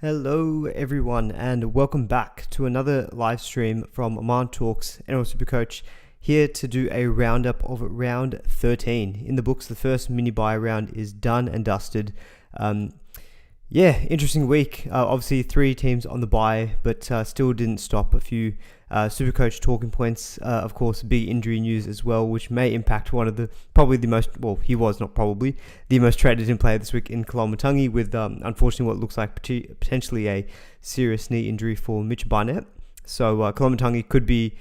Hello everyone and welcome back to another live stream from Oman Talks NRL SuperCoach, here to do a roundup of round 13. In the books, the first mini buy round is done and dusted. Interesting week. Obviously 3 teams on the buy, but still didn't stop a few SuperCoach talking points. Of course, big injury news as well, which may impact one of the the most traded in player this week in Koloamatangi, with unfortunately what looks like potentially a serious knee injury for Mitch Barnett. So Koloamatangi could be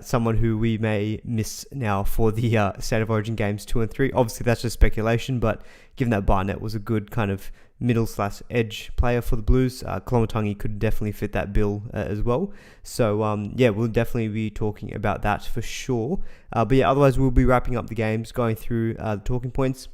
someone who we may miss now for the State of Origin games 2 and 3. Obviously that's just speculation, but given that Barnett was a good kind of middle/edge player for the Blues, Koloamatangi could definitely fit that bill as well. So we'll definitely be talking about that for sure. Otherwise we'll be wrapping up the games, going through the talking points.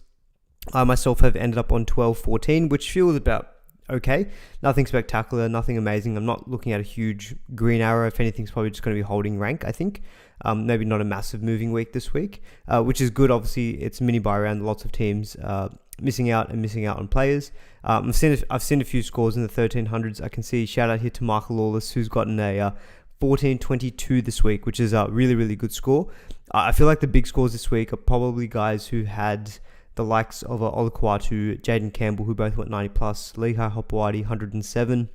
I myself have ended up on 12-14, which feels about okay. Nothing spectacular, nothing amazing. I'm not looking at a huge green arrow. If anything, it's probably just going to be holding rank, I think. Maybe not a massive moving week this week, which is good. Obviously, it's mini buy round. Lots of teams missing out on players. I've seen a few scores in the 1300s. I can see, shout out here to Mark Lawless, who's gotten a 14-22 this week, which is a really, really good score. I feel like the big scores this week are probably guys who had the likes of Olukwatu, Jaden Campbell, who both went 90 plus, Lehigh Hopewadi 107.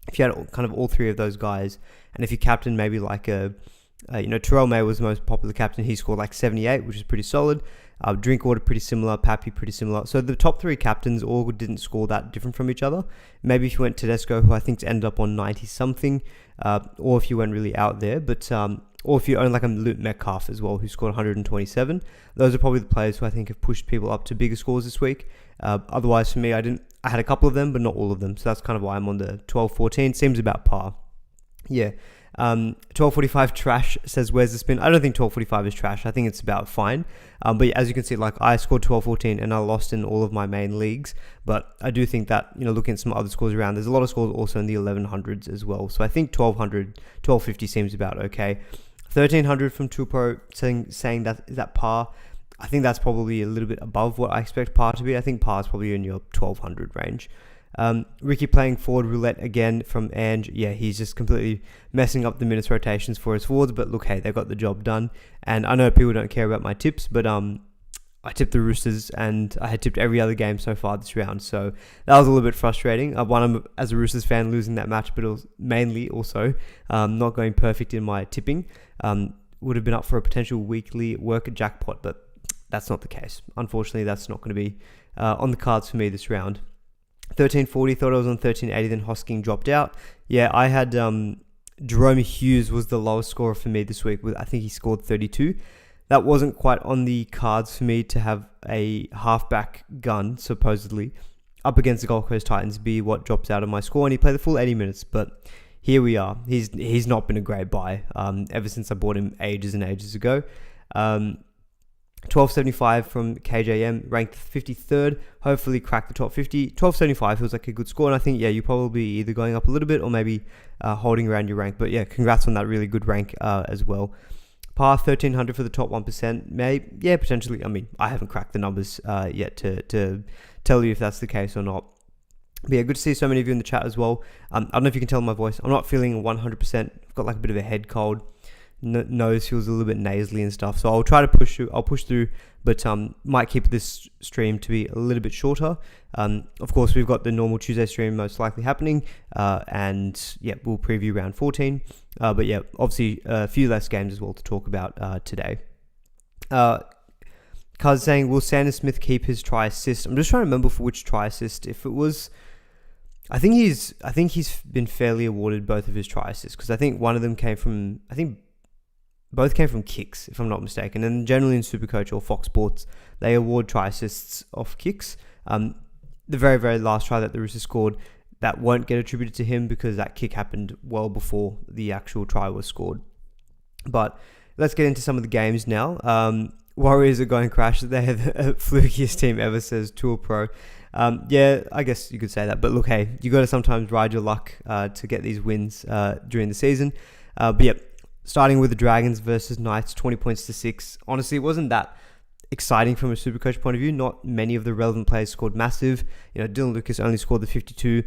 If you had kind of all 3 of those guys, and if you captain maybe like Terrell May was the most popular captain, he scored like 78, which is pretty solid. Drinkwater pretty similar, Pappy pretty similar. So the top 3 captains all didn't score that different from each other. Maybe if you went Tedesco, who I think ended up on 90 something, or if you went really out there, or if you own like a Luke Metcalf as well, who scored 127. Those are probably the players who I think have pushed people up to bigger scores this week. Otherwise, for me, I had a couple of them, but not all of them. So that's kind of why I'm on the 12-14. Seems about par. Yeah. 1245 trash says, where's the spin? I don't think 1245 is trash. I think it's about fine. But as you can see, like I scored 1214 and I lost in all of my main leagues. But I do think that, looking at some other scores around, there's a lot of scores also in the 1100s as well. So I think 1200, 1250 seems about okay. 1300 from Tupro saying that is that par. I think that's probably a little bit above what I expect par to be. I think par is probably in your 1200 range. Ricky playing forward roulette again from Ange. Yeah, he's just completely messing up the minutes rotations for his forwards, but look, hey, they got the job done. And I know people don't care about my tips, but I tipped the Roosters and I had tipped every other game so far this round, so that was a little bit frustrating. One, as a Roosters fan, losing that match, but it was mainly also not going perfect in my tipping. Would have been up for a potential weekly work jackpot, but that's not the case. Unfortunately, that's not going to be on the cards for me this round. 1340, thought I was on 1380, then Hosking dropped out. Yeah, I had Jerome Hughes was the lowest scorer for me this week. I think he scored 32. That wasn't quite on the cards for me to have a halfback gun, supposedly, up against the Gold Coast Titans be what drops out of my score, and he played the full 80 minutes, but here we are. He's not been a great buy ever since I bought him ages and ages ago. 1275 from KJM, ranked 53rd, hopefully crack the top 50. 1275 feels like a good score, and I think, you're probably either going up a little bit or maybe holding around your rank. But yeah, congrats on that really good rank as well. Par 1300 for the top 1%. Potentially. I mean, I haven't cracked the numbers yet to tell you if that's the case or not. But yeah, good to see so many of you in the chat as well. I don't know if you can tell my voice. I'm not feeling 100%. I've got like a bit of a head cold. Nose feels a little bit nasally and stuff, so I'll try to push through, but might keep this stream to be a little bit shorter. Of course, we've got the normal Tuesday stream most likely happening, and we'll preview round 14, but obviously a few less games as well to talk about today. Kaz saying, will Sandon Smith keep his try assist? I'm just trying to remember for which try assist. If it was, I think he's been fairly awarded both of his try assists, because I think one of them came from, both came from kicks, if I'm not mistaken. And generally in Supercoach or Fox Sports, they award try assists off kicks. The very, very last try that the Roosters scored, that won't get attributed to him because that kick happened well before the actual try was scored. But let's get into some of the games now. Warriors are going crash. They're the flukiest team ever, says Tool Pro. I guess you could say that. But look, hey, you got to sometimes ride your luck to get these wins during the season. Starting with the Dragons versus Knights, 20 points to 6. Honestly, it wasn't that exciting from a Supercoach point of view. Not many of the relevant players scored massive. Dylan Lucas only scored the 52.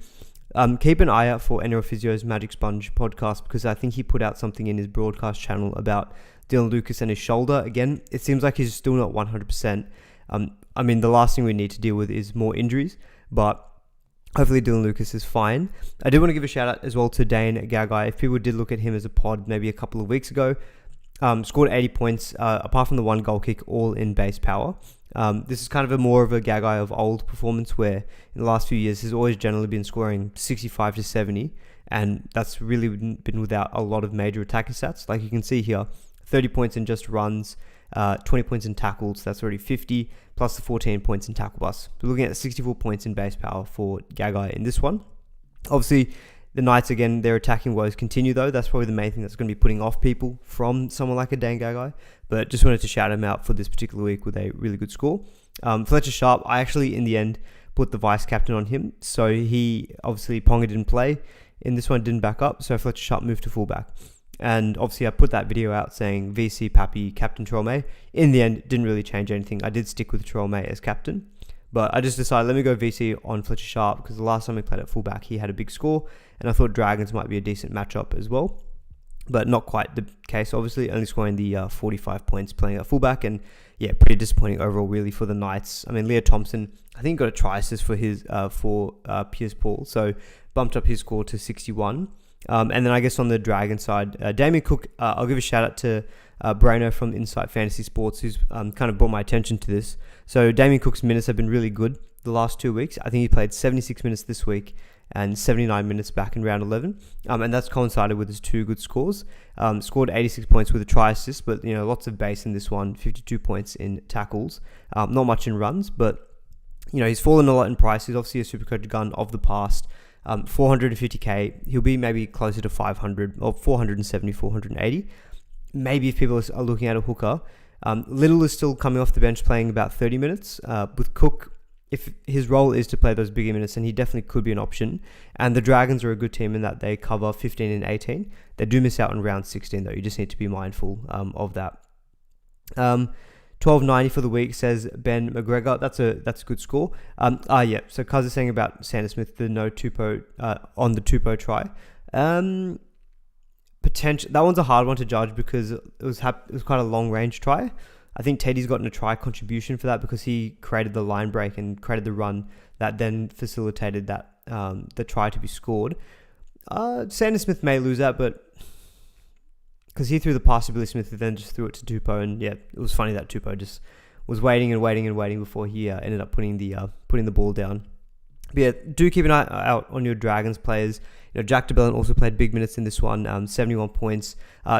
Keep an eye out for NRL Physio's Magic Sponge podcast, because I think he put out something in his broadcast channel about Dylan Lucas and his shoulder. Again, it seems like he's still not 100%. I mean, the last thing we need to deal with is more injuries, but hopefully Dylan Lucas is fine. I do want to give a shout out as well to Dane Gagai. If people did look at him as a pod maybe a couple of weeks ago, scored 80 points, apart from the one goal kick, all in base power. This is kind of a more of a Gagai of old performance, where in the last few years he's always generally been scoring 65 to 70, and that's really been without a lot of major attacking stats. Like you can see here, 30 points in just runs, 20 points in tackles, that's already 50, plus the 14 points in tackle bust. We're looking at 64 points in base power for Gagai in this one. Obviously, the Knights, again, their attacking woes continue though. That's probably the main thing that's going to be putting off people from someone like a Dane Gagai. But just wanted to shout him out for this particular week with a really good score. Fletcher Sharp, I actually, in the end, put the vice-captain on him. So he, obviously, Ponga didn't play. In this one, didn't back up. So Fletcher Sharp moved to fullback. And obviously, I put that video out saying VC, Pappy, Captain Terrell May. In the end, didn't really change anything. I did stick with Terrell May as captain. But I just decided, let me go VC on Fletcher Sharp, because the last time we played at fullback, he had a big score, and I thought Dragons might be a decent matchup as well. But not quite the case, obviously, only scoring the 45 points playing at fullback, and yeah, pretty disappointing overall, really, for the Knights. I mean, Leah Thompson, I think, got a try assist for his Piers Paul, so bumped up his score to 61. And then I guess on the Dragon side, Damien Cook, I'll give a shout out to Brano from Insight Fantasy Sports, who's kind of brought my attention to this. So Damien Cook's minutes have been really good the last 2 weeks. I think he played 76 minutes this week and 79 minutes back in round 11. And that's coincided with his two good scores. Scored 86 points with a try assist, but lots of base in this one, 52 points in tackles. Not much in runs, but he's fallen a lot in price. He's obviously a Supercoach gun of the past. 450k, he'll be maybe closer to 500 or 470, 480. Maybe if people are looking at a hooker. Little is still coming off the bench playing about 30 minutes. With Cook, if his role is to play those bigger minutes, then he definitely could be an option. And the Dragons are a good team in that they cover 15 and 18. They do miss out on round 16 though. You just need to be mindful of that. 1290 for the week, says Ben McGregor. That's a good score. Yeah. So Kaz is saying about Sanders Smith, the no Tupou on the Tupou try. Potential. That one's a hard one to judge because it was quite a long range try. I think Teddy's gotten a try contribution for that because he created the line break and created the run that then facilitated that the try to be scored. Sanders Smith may lose that, but because he threw the pass to Billy Smith, and then just threw it to Tupou, and yeah, it was funny that Tupou just was waiting before he ended up putting the ball down. But yeah, do keep an eye out on your Dragons players. Jack DeBellin also played big minutes in this one, 71 points.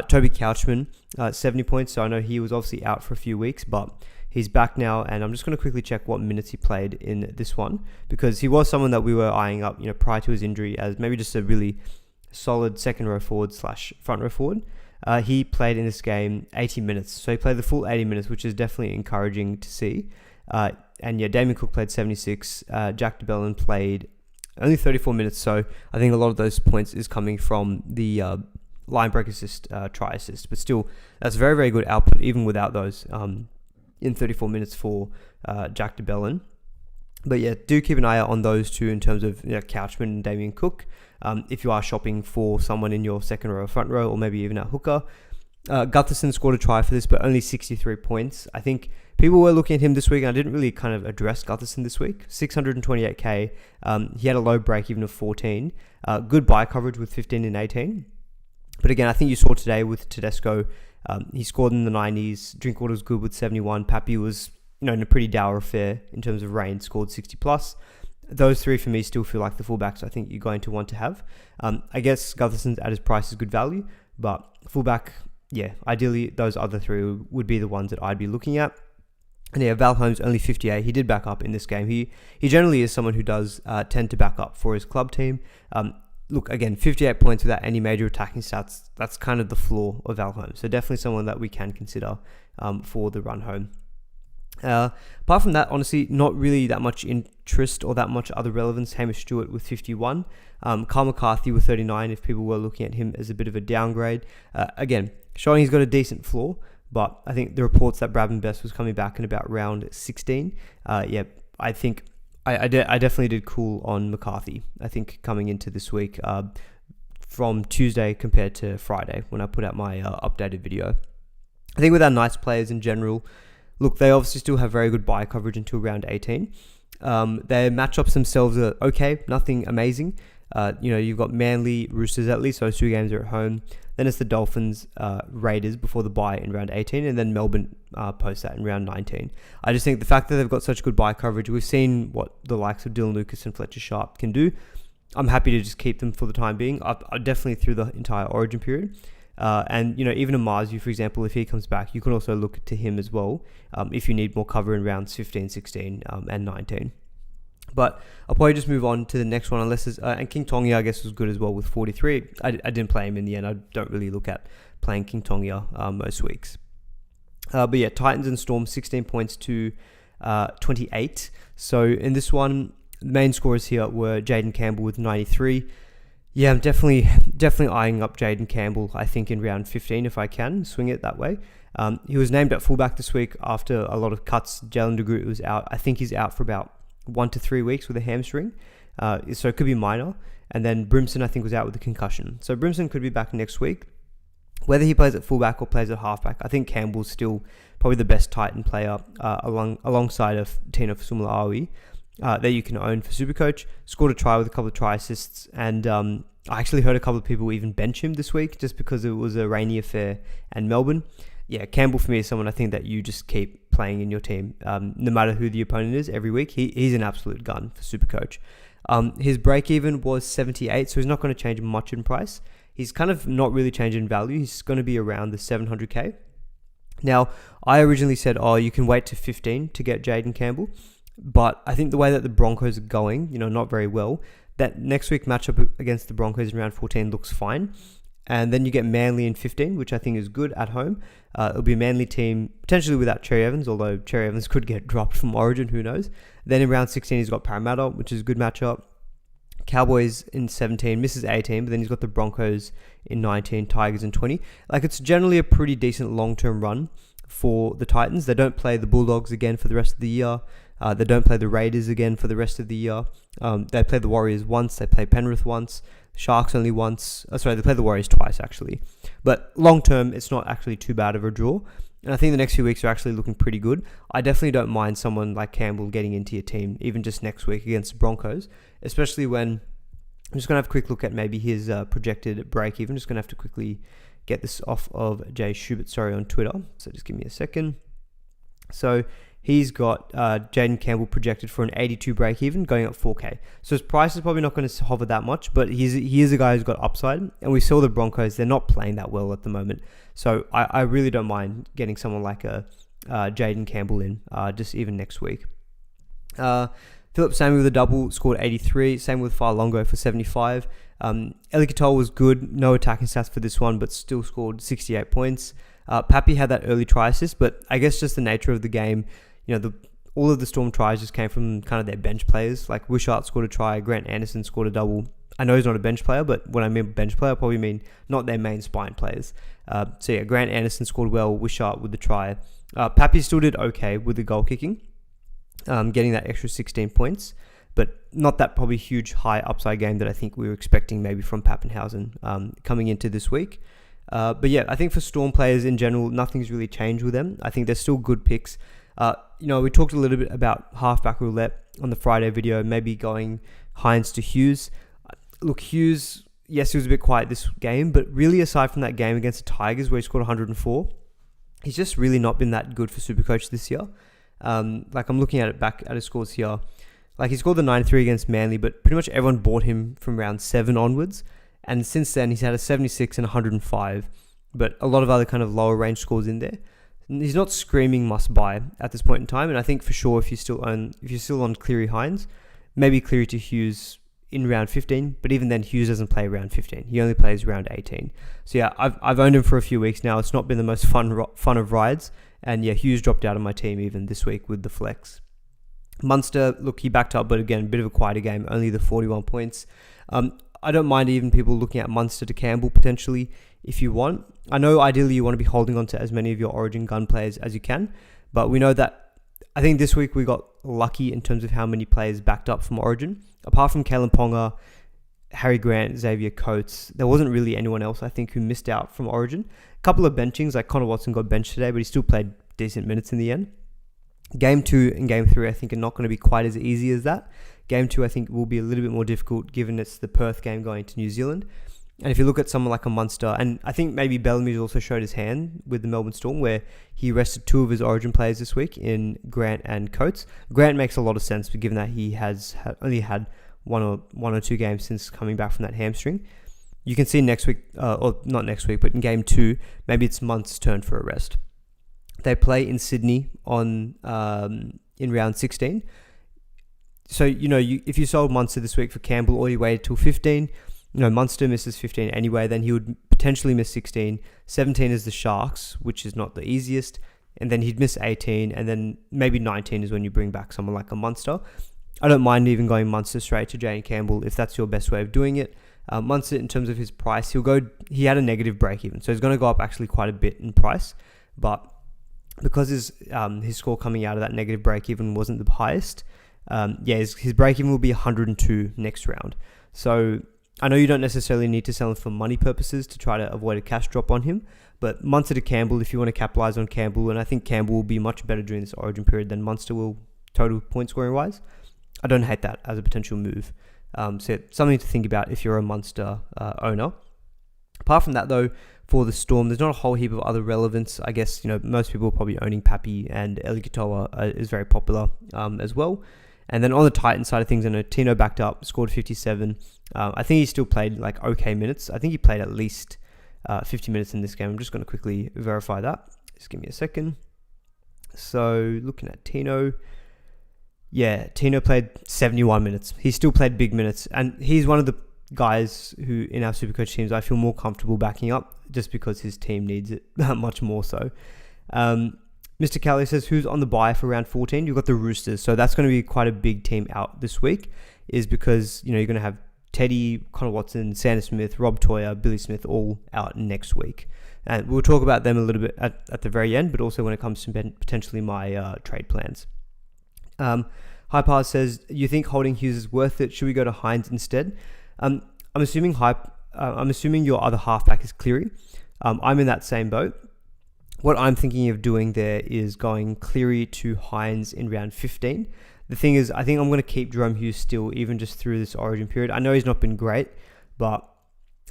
Toby Couchman, 70 points. So I know he was obviously out for a few weeks, but he's back now. And I'm just going to quickly check what minutes he played in this one, because he was someone that we were eyeing up, prior to his injury as maybe just a really solid second row forward / front row forward. He played in this game 80 minutes. So he played the full 80 minutes, which is definitely encouraging to see. And yeah, Damien Cook played 76. Jack DeBellin played only 34 minutes. So I think a lot of those points is coming from the line break assist, try assist. But still, that's very, very good output, even without those in 34 minutes for Jack DeBellin. But yeah, do keep an eye out on those two in terms of Couchman and Damien Cook. If you are shopping for someone in your second row or front row, or maybe even at hooker. Gutherson scored a try for this, but only 63 points. I think people were looking at him this week, and I didn't really kind of address Gutherson this week. 628k. He had a low break even of 14. Good buy coverage with 15 and 18. But again, I think you saw today with Tedesco, he scored in the 90s. Drinkwater was good with 71. Pappy was in a pretty dour affair in terms of range, scored 60 plus. Those three for me still feel like the fullbacks I think you're going to want to have. I guess Gutherson's at his price is good value, but fullback, yeah, ideally those other three would be the ones that I'd be looking at. And yeah, Val Holmes only 58. He did back up in this game. He generally is someone who does tend to back up for his club team. Look, again, 58 points without any major attacking stats. That's kind of the floor of Val Holmes. So definitely someone that we can consider for the run home. Apart from that, honestly, not really that much interest or that much other relevance. Hamish Stewart with 51. Carl McCarthy with 39, if people were looking at him as a bit of a downgrade. Again, showing he's got a decent floor, but I think the reports that Bradman Best was coming back in about round 16. Yeah, I think I definitely did cool on McCarthy, I think, coming into this week from Tuesday compared to Friday when I put out my updated video. I think with our nice players in general, look, they obviously still have very good buy coverage until round 18. Their matchups themselves are okay, nothing amazing. You've got Manly, Roosters, at least those 2 games are at home. Then it's the Dolphins, Raiders before the bye in round 18, and then Melbourne post that in round 19. I just think the fact that they've got such good buy coverage, we've seen what the likes of Dylan Lucas and Fletcher Sharp can do. I'm happy to just keep them for the time being. I definitely through the entire Origin period. Even a Marzu, for example, if he comes back, you can also look to him as well if you need more cover in rounds 15, 16, and 19. But I'll probably just move on to the next one, unless there's... and King Tonga, I guess, was good as well with 43. I didn't play him in the end. I don't really look at playing King Tonga most weeks. But yeah, Titans and Storm, 16 points to 28. So in this one, the main scorers here were Jaden Campbell with 93. Yeah, I'm definitely eyeing up Jaden Campbell, I think, in round 15 if I can swing it that way. He was named at fullback this week after a lot of cuts. Jalen DeGroot was out. I think he's out for about 1 to 3 weeks with a hamstring, so it could be minor. And then Brimson, I think, was out with a concussion. So Brimson could be back next week. Whether he plays at fullback or plays at halfback, I think Campbell's still probably the best Titan player alongside of Tina Fasumala-Aui that you can own for Supercoach. Scored a try with a couple of try assists, and I actually heard a couple of people even bench him this week just because it was a rainy affair and Melbourne. Yeah, Campbell for me is someone I think that you just keep playing in your team, no matter who the opponent is every week. He's an absolute gun for Supercoach. His break-even was 78, so he's not going to change much in price. He's kind of not really changing in value. He's going to be around the 700k. Now, I originally said, you can wait to 15 to get Jaden Campbell, but I think the way that the Broncos are going, not very well, that next week matchup against the Broncos in round 14 looks fine. And then you get Manly in 15, which I think is good at home. It'll be a Manly team, potentially without Cherry Evans, although Cherry Evans could get dropped from Origin, who knows. Then in round 16, he's got Parramatta, which is a good matchup. Cowboys in 17, misses 18, but then he's got the Broncos in 19, Tigers in 20. It's generally a pretty decent long-term run for the Titans. They don't play the Bulldogs again for the rest of the year. They don't play the Raiders again for the rest of the year. They play the Warriors once. They play Penrith once. Sharks only once. They play the Warriors twice, actually. But long term, it's not actually too bad of a draw. And I think the next few weeks are actually looking pretty good. I definitely don't mind someone like Campbell getting into your team, even just next week against the Broncos, especially when... I'm just going to have a quick look at maybe his projected break even. Just going to have to quickly get this off of Jay Schubert, on Twitter. So just give me a second. So he's got Jaden Campbell projected for an 82 break even, going up 4K. So his price is probably not going to hover that much, but he is a guy who's got upside. And we saw the Broncos, they're not playing that well at the moment. So I really don't mind getting someone like a Jaden Campbell in, just even next week. Philip Samuel with a double, scored 83. Same with Farlongo for 75. Eli Katoa was good. No attacking stats for this one, but still scored 68 points. Pappy had that early try assist, but I guess just the nature of the game, all of the Storm tries just came from kind of their bench players. Like Wishart scored a try, Grant Anderson scored a double. I know he's not a bench player, but when I mean bench player, I probably mean not their main spine players. Grant Anderson scored well, Wishart with the try. Pappy still did okay with the goal kicking. Getting that extra 16 points, but not that probably huge high upside game that I think we were expecting maybe from Pappenhausen coming into this week. But yeah, I think for Storm players in general, nothing's really changed with them. I think they're still good picks. We talked a little bit about halfback roulette on the Friday video, maybe going Hines to Hughes. Look, Hughes, yes, he was a bit quiet this game, but really aside from that game against the Tigers where he scored 104, he's just really not been that good for Supercoach this year. I'm looking at it back at his scores here. He scored the 93 against Manly, but pretty much everyone bought him from round 7 onwards. And since then, he's had a 76 and 105, but a lot of other kind of lower range scores in there. He's not screaming must buy at this point in time. And I think for sure, if you're still on Cleary Hines, maybe Cleary to Hughes in round 15. But even then, Hughes doesn't play round 15. He only plays round 18. So yeah, I've owned him for a few weeks now. It's not been the most fun of rides. And yeah, Hughes dropped out of my team even this week with the flex. Munster, look, he backed up, but again, a bit of a quieter game, only the 41 points. I don't mind even people looking at Munster to Campbell potentially if you want. I know ideally you want to be holding on to as many of your Origin gun players as you can, but we know that I think this week we got lucky in terms of how many players backed up from Origin. Apart from Kalen Ponga, Harry Grant, Xavier Coates, there wasn't really anyone else, I think, who missed out from Origin. A couple of benchings, like Connor Watson got benched today, but he still played decent minutes in the end. Game 2 and Game 3, I think, are not going to be quite as easy as that. Game 2, I think, will be a little bit more difficult given it's the Perth game going to New Zealand. And if you look at someone like a Munster, and I think maybe Bellamy's also showed his hand with the Melbourne Storm, where he rested 2 of his Origin players this week in Grant and Coates. Grant makes a lot of sense, but given that he has only had one or two games since coming back from that hamstring. You can see next week, or not next week, but in Game 2, maybe it's Munster's turn for a rest. They play in Sydney in round 16. So, if you sold Munster this week for Campbell or you waited till 15, Munster misses 15 anyway, then he would potentially miss 16. 17 is the Sharks, which is not the easiest. And then he'd miss 18, and then maybe 19 is when you bring back someone like a Munster. I don't mind even going Munster straight to Jane Campbell if that's your best way of doing it. Munster, in terms of his price, he had a negative break even, so he's going to go up actually quite a bit in price. But because his score coming out of that negative break even wasn't the highest, his break even will be 102 next round. So I know you don't necessarily need to sell him for money purposes to try to avoid a cash drop on him, but Munster to Campbell, if you want to capitalize on Campbell, and I think Campbell will be much better during this Origin period than Munster will total point scoring wise, I don't hate that as a potential move. So something to think about if you're a Munster owner. Apart from that, though, for the Storm, there's not a whole heap of other relevance. I guess most people are probably owning Pappy, and Eli Katoa is very popular as well. And then on the Titans side of things, I know Tino backed up, scored 57. I think he still played like okay minutes. I think he played at least 50 minutes in this game. I'm just going to quickly verify that. Just give me a second. So looking at Tino. Yeah, Tino played 71 minutes. He still played big minutes. And he's one of the guys who, in our Supercoach teams, I feel more comfortable backing up just because his team needs it much more so. Mr. Kelly says, who's on the bye for round 14? You've got the Roosters. So that's going to be quite a big team out this week, is because, you're going to have Teddy, Connor Watson, Sanders Smith, Rob Toyer, Billy Smith all out next week. And we'll talk about them a little bit at the very end, but also when it comes to potentially my trade plans. Hypar says, you think holding Hughes is worth it? Should we go to Hines instead? I'm assuming your other halfback is Cleary. I'm in that same boat. What I'm thinking of doing there is going Cleary to Hines in round 15. The thing is, I think I'm going to keep Jerome Hughes still, even just through this Origin period. I know he's not been great, but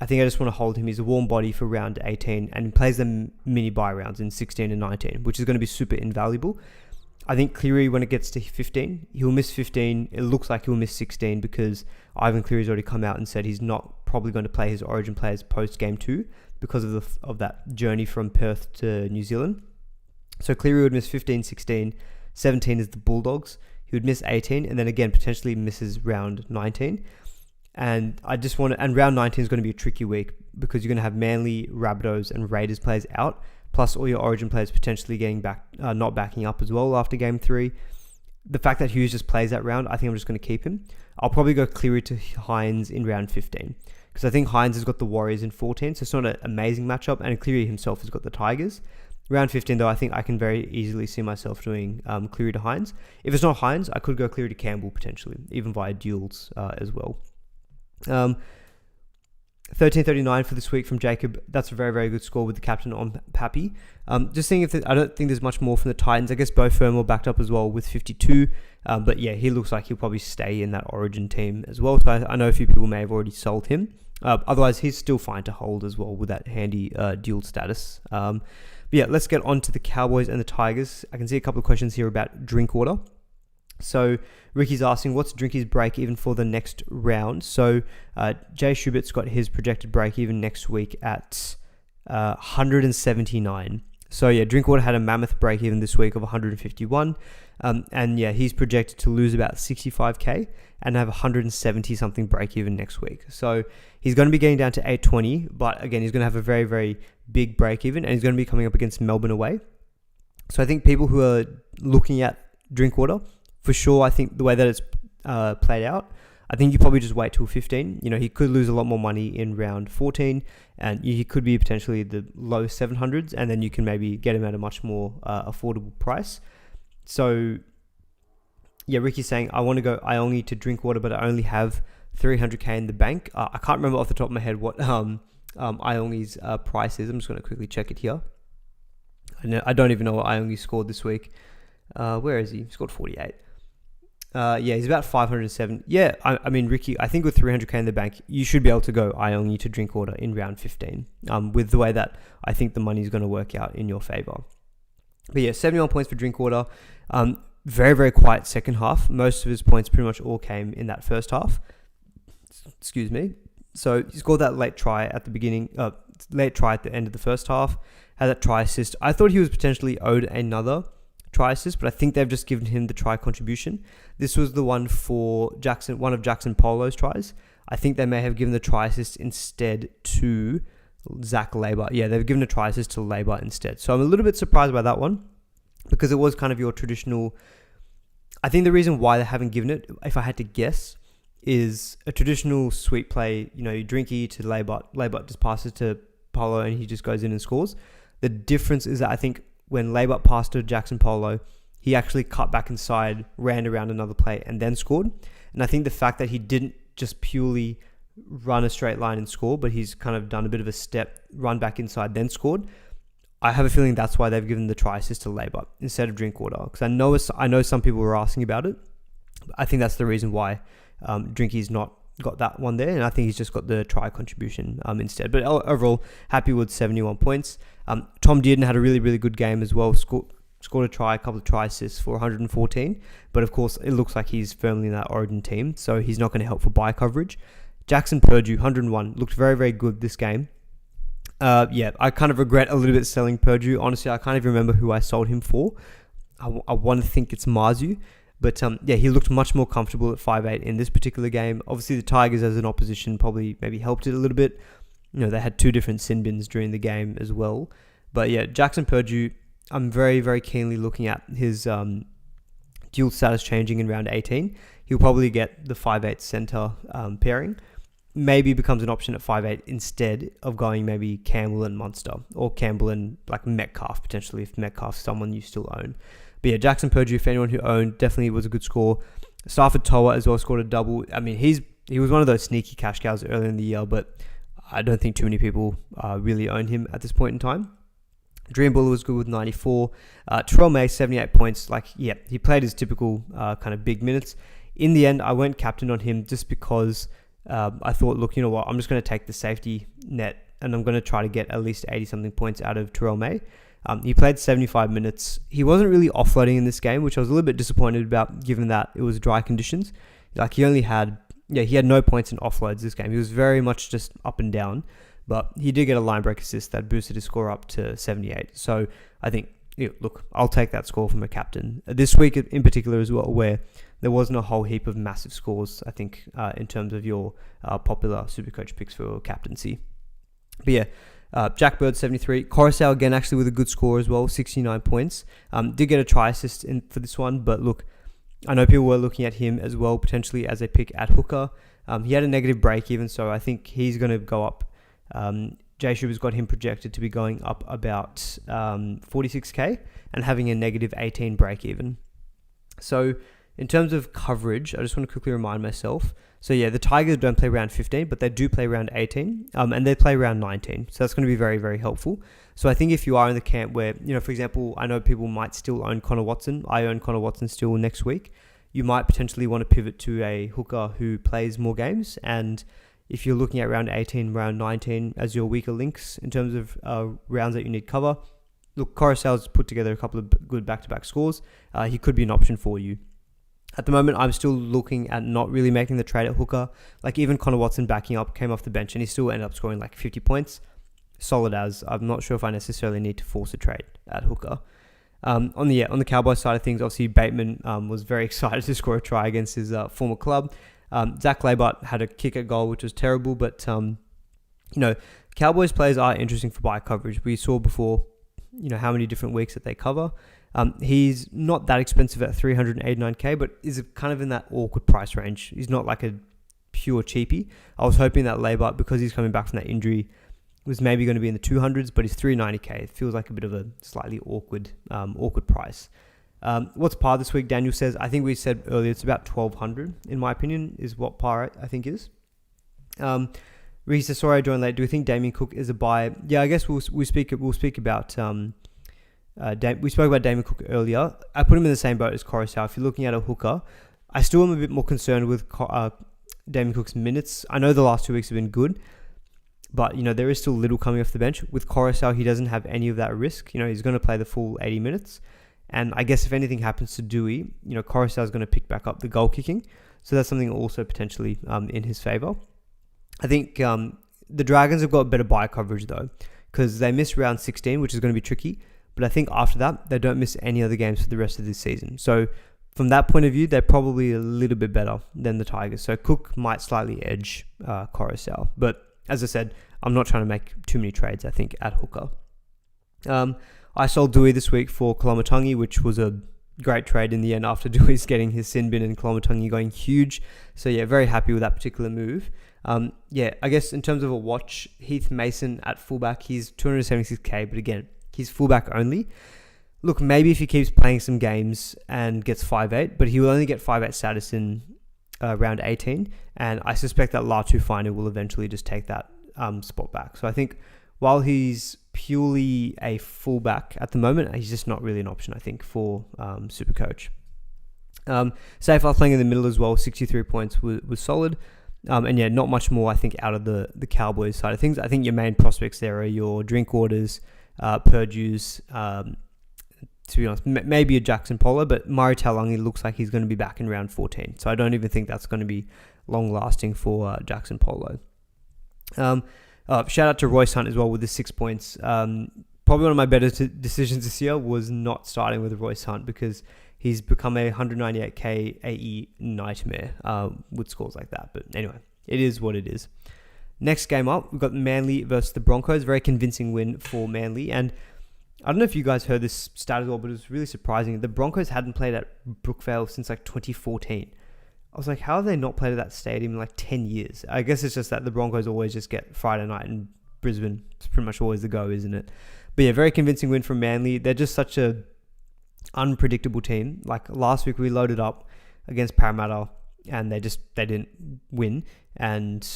I think I just want to hold him. He's a warm body for round 18 and plays them mini bye rounds in 16 and 19, which is going to be super invaluable. I think Cleary, when it gets to 15, he'll miss 15. It looks like he'll miss 16 because Ivan Cleary's already come out and said he's not probably going to play his Origin players post game 2 because of that journey from Perth to New Zealand. So Cleary would miss 15, 16, 17 is the Bulldogs. He would miss 18 and then again potentially misses round 19. And round 19 is going to be a tricky week because you're going to have Manly, Rabbitohs and Raiders players out, plus all your Origin players potentially getting back, not backing up as well after game 3. The fact that Hughes just plays that round, I think I'm just going to keep him. I'll probably go Cleary to Hines in round 15 because I think Hines has got the Warriors in 14, so it's not an amazing matchup, and Cleary himself has got the Tigers. Round 15, though, I think I can very easily see myself doing Cleary to Hines. If it's not Hines, I could go Cleary to Campbell potentially, even via duels as well. 1339 for this week from Jacob. That's a very, very good score with the captain on Pappy. Just seeing I don't think there's much more from the Titans. I guess Beau Fermor backed up as well with 52. But yeah, he looks like he'll probably stay in that Origin team as well. So I know a few people may have already sold him. Otherwise, he's still fine to hold as well with that handy dual status. But yeah, let's get on to the Cowboys and the Tigers. I can see a couple of questions here about Drinkwater. So Ricky's asking, what's Drinky's break even for the next round? So Jay Schubert's got his projected break even next week at 179. So yeah, Drinkwater had a mammoth break even this week of 151. And yeah, he's projected to lose about 65k and have 170 something break even next week. So he's going to be getting down to 820, but again, he's going to have a very, very big break even, and he's going to be coming up against Melbourne away. So I think people who are looking at Drinkwater, for sure, I think the way that it's played out, I think you probably just wait till 15. He could lose a lot more money in round 14, and he could be potentially the low 700s, and then you can maybe get him at a much more affordable price. So Yeah, Ricky's saying, I want to go Iongi to Drinkwater, but I only have 300k in the bank. I can't remember off the top of my head what Iongi's price is. I'm just going to quickly check it here. I don't even know what Iongi scored this week. Where is he? He scored 48. Yeah, he's about 507. Yeah, I mean, Ricky, I think with 300k in the bank, you should be able to go Iongi to Drinkwater in round 15 with the way that I think the money is going to work out in your favor. But yeah, 71 points for Drinkwater. Very, very quiet second half. Most of his points pretty much all came in that first half. Excuse me. So he scored that late try at the beginning, late try at the end of the first half, had that try assist. I thought he was potentially owed another try assist, but I think they've just given him the try contribution. This was the one for Jackson, one of Jackson Polo's tries. I think they may have given the try assist instead to Zach Labour. Yeah, they've given a try assist to Labour instead. So I'm a little bit surprised by that one because it was kind of your traditional. I think the reason why they haven't given it, if I had to guess, is a traditional sweep play. You know, Drinky to Labour just passes to Polo and he just goes in and scores. The difference is that I think when Labour passed to Jackson Polo, he actually cut back inside, ran around another play and then scored. And I think the fact that he didn't just purely run a straight line and score, but he's kind of done a bit of a step, run back inside, then scored. I have a feeling that's why they've given the try assist to Labour instead of Drinkwater. Because I know some people were asking about it. I think that's the reason why Drinky's not got that one there, and I think he's just got the try contribution instead. But overall, happy with 71 points. Tom Dearden had a really, really good game as well. Scored a try, a couple of try assists for 114. But of course, it looks like he's firmly in that Origin team, so he's not going to help for buy coverage. Jackson Purdue, 101, looked very, very good this game. Yeah, I kind of regret a little bit selling Purdue. Honestly, I can't even remember who I sold him for. I want to think it's Marzu. But yeah, he looked much more comfortable at 5'8" in this particular game. Obviously, the Tigers as an opposition probably maybe helped it a little bit. You know, they had two different sin bins during the game as well. But yeah, Jackson Purdue, I'm very, very keenly looking at his dual status changing in round 18. He'll probably get the 5'8" center pairing. Maybe becomes an option at 5'8" instead of going maybe Campbell and Munster, or Campbell and like Metcalf potentially, if Metcalf's someone you still own. But yeah, Jackson Purdue, for anyone who owned, definitely was a good score. Stafford Toa as well scored a double. I mean, he was one of those sneaky cash cows earlier in the year, but I don't think too many people really own him at this point in time. Dream Buller was good with 94. Terrell May, 78 points. Like, yeah, he played his typical kind of big minutes. In the end, I went captain on him just because I thought, look, you know what, I'm just going to take the safety net and I'm going to try to get at least 80-something points out of Terrell May. He played 75 minutes. He wasn't really offloading in this game, which I was a little bit disappointed about given that it was dry conditions. Like he had no points in offloads this game. He was very much just up and down, but he did get a line break assist that boosted his score up to 78. So I think, look, I'll take that score from a captain. This week in particular as well, where there wasn't a whole heap of massive scores, I think, in terms of your popular Supercoach picks for captaincy. But yeah, Jack Bird, 73. Coruscant again, actually with a good score as well, 69 points. Did get a try assist for this one, but look, I know people were looking at him as well, potentially as a pick at hooker. He had a negative break even, so I think he's going to go up. Jay Schuber's got him projected to be going up about 46k and having a negative 18 break even. So in terms of coverage, I just want to quickly remind myself. So yeah, the Tigers don't play round 15, but they do play round 18, and they play round 19. So that's going to be very, very helpful. So I think if you are in the camp where, for example, I know people might still own Connor Watson. I own Connor Watson still next week. You might potentially want to pivot to a hooker who plays more games. And if you're looking at round 18, round 19 as your weaker links in terms of rounds that you need cover, look, Coruscant's put together a couple of good back-to-back scores. He could be an option for you. At the moment, I'm still looking at not really making the trade at hooker. Like even Connor Watson backing up, came off the bench and he still ended up scoring like 50 points. Solid as. I'm not sure if I necessarily need to force a trade at hooker. On the Cowboys side of things, obviously Bateman was very excited to score a try against his former club. Zach Labart had a kick at goal, which was terrible, but Cowboys players are interesting for buy coverage. We saw before, how many different weeks that they cover. He's not that expensive at 389k, but is kind of in that awkward price range. He's not like a pure cheapie. I was hoping that Labart, because he's coming back from that injury, was maybe going to be in the 200s, but he's 390k. It feels like a bit of a slightly awkward price. What's par this week? Daniel says, I think we said earlier it's about 1,200, in my opinion, is what par I think is. Reese says, sorry I joined late. Do we think Damien Cook is a buy? Yeah, I guess we'll speak about... we spoke about Damien Cook earlier. I put him in the same boat as Coruscant. If you're looking at a hooker, I still am a bit more concerned with Damien Cook's minutes. I know the last 2 weeks have been good, but there is still little coming off the bench. With Coruscant, he doesn't have any of that risk. He's going to play the full 80 minutes. And I guess if anything happens to Dewey, Coruscant is going to pick back up the goal kicking. So that's something also potentially in his favour. I think the Dragons have got better buy coverage though, because they miss round 16, which is going to be tricky. But I think after that, they don't miss any other games for the rest of this season. So from that point of view, they're probably a little bit better than the Tigers. So Cook might slightly edge Coruscant. But as I said, I'm not trying to make too many trades, I think, at hooker. I sold Dewey this week for Koloamatangi, which was a great trade in the end after Dewey's getting his sin bin and Koloamatangi going huge. So yeah, very happy with that particular move. I guess in terms of a watch, Heath Mason at fullback, he's 276k, but again, he's fullback only. Look, maybe if he keeps playing some games and gets 5'8", but he will only get 5'8" status in round 18, and I suspect that Latu Finer will eventually just take that spot back. So I think while he's purely a fullback at the moment, he's just not really an option, I think, for SuperCoach. Safar playing in the middle as well, 63 points was solid. And yeah, not much more, I think, out of the Cowboys side of things. I think your main prospects there are your Drinkwaters, Purdue's, to be honest, maybe a Jackson Polo, but Murray Taulagi looks like he's going to be back in round 14. So I don't even think that's going to be long-lasting for Jackson Polo. Shout out to Royce Hunt as well with the 6 points. Probably one of my better decisions this year was not starting with Royce Hunt because he's become a 198k AE nightmare with scores like that. But anyway, it is what it is. Next game up, we've got Manly versus the Broncos. Very convincing win for Manly. And I don't know if you guys heard this stat as well, but it was really surprising. The Broncos hadn't played at Brookvale since like 2014. I was like, how have they not played at that stadium in like 10 years? I guess it's just that the Broncos always just get Friday night in Brisbane. It's pretty much always the go, isn't it? But yeah, very convincing win from Manly. They're just such a unpredictable team. Like last week we loaded up against Parramatta and they didn't win. And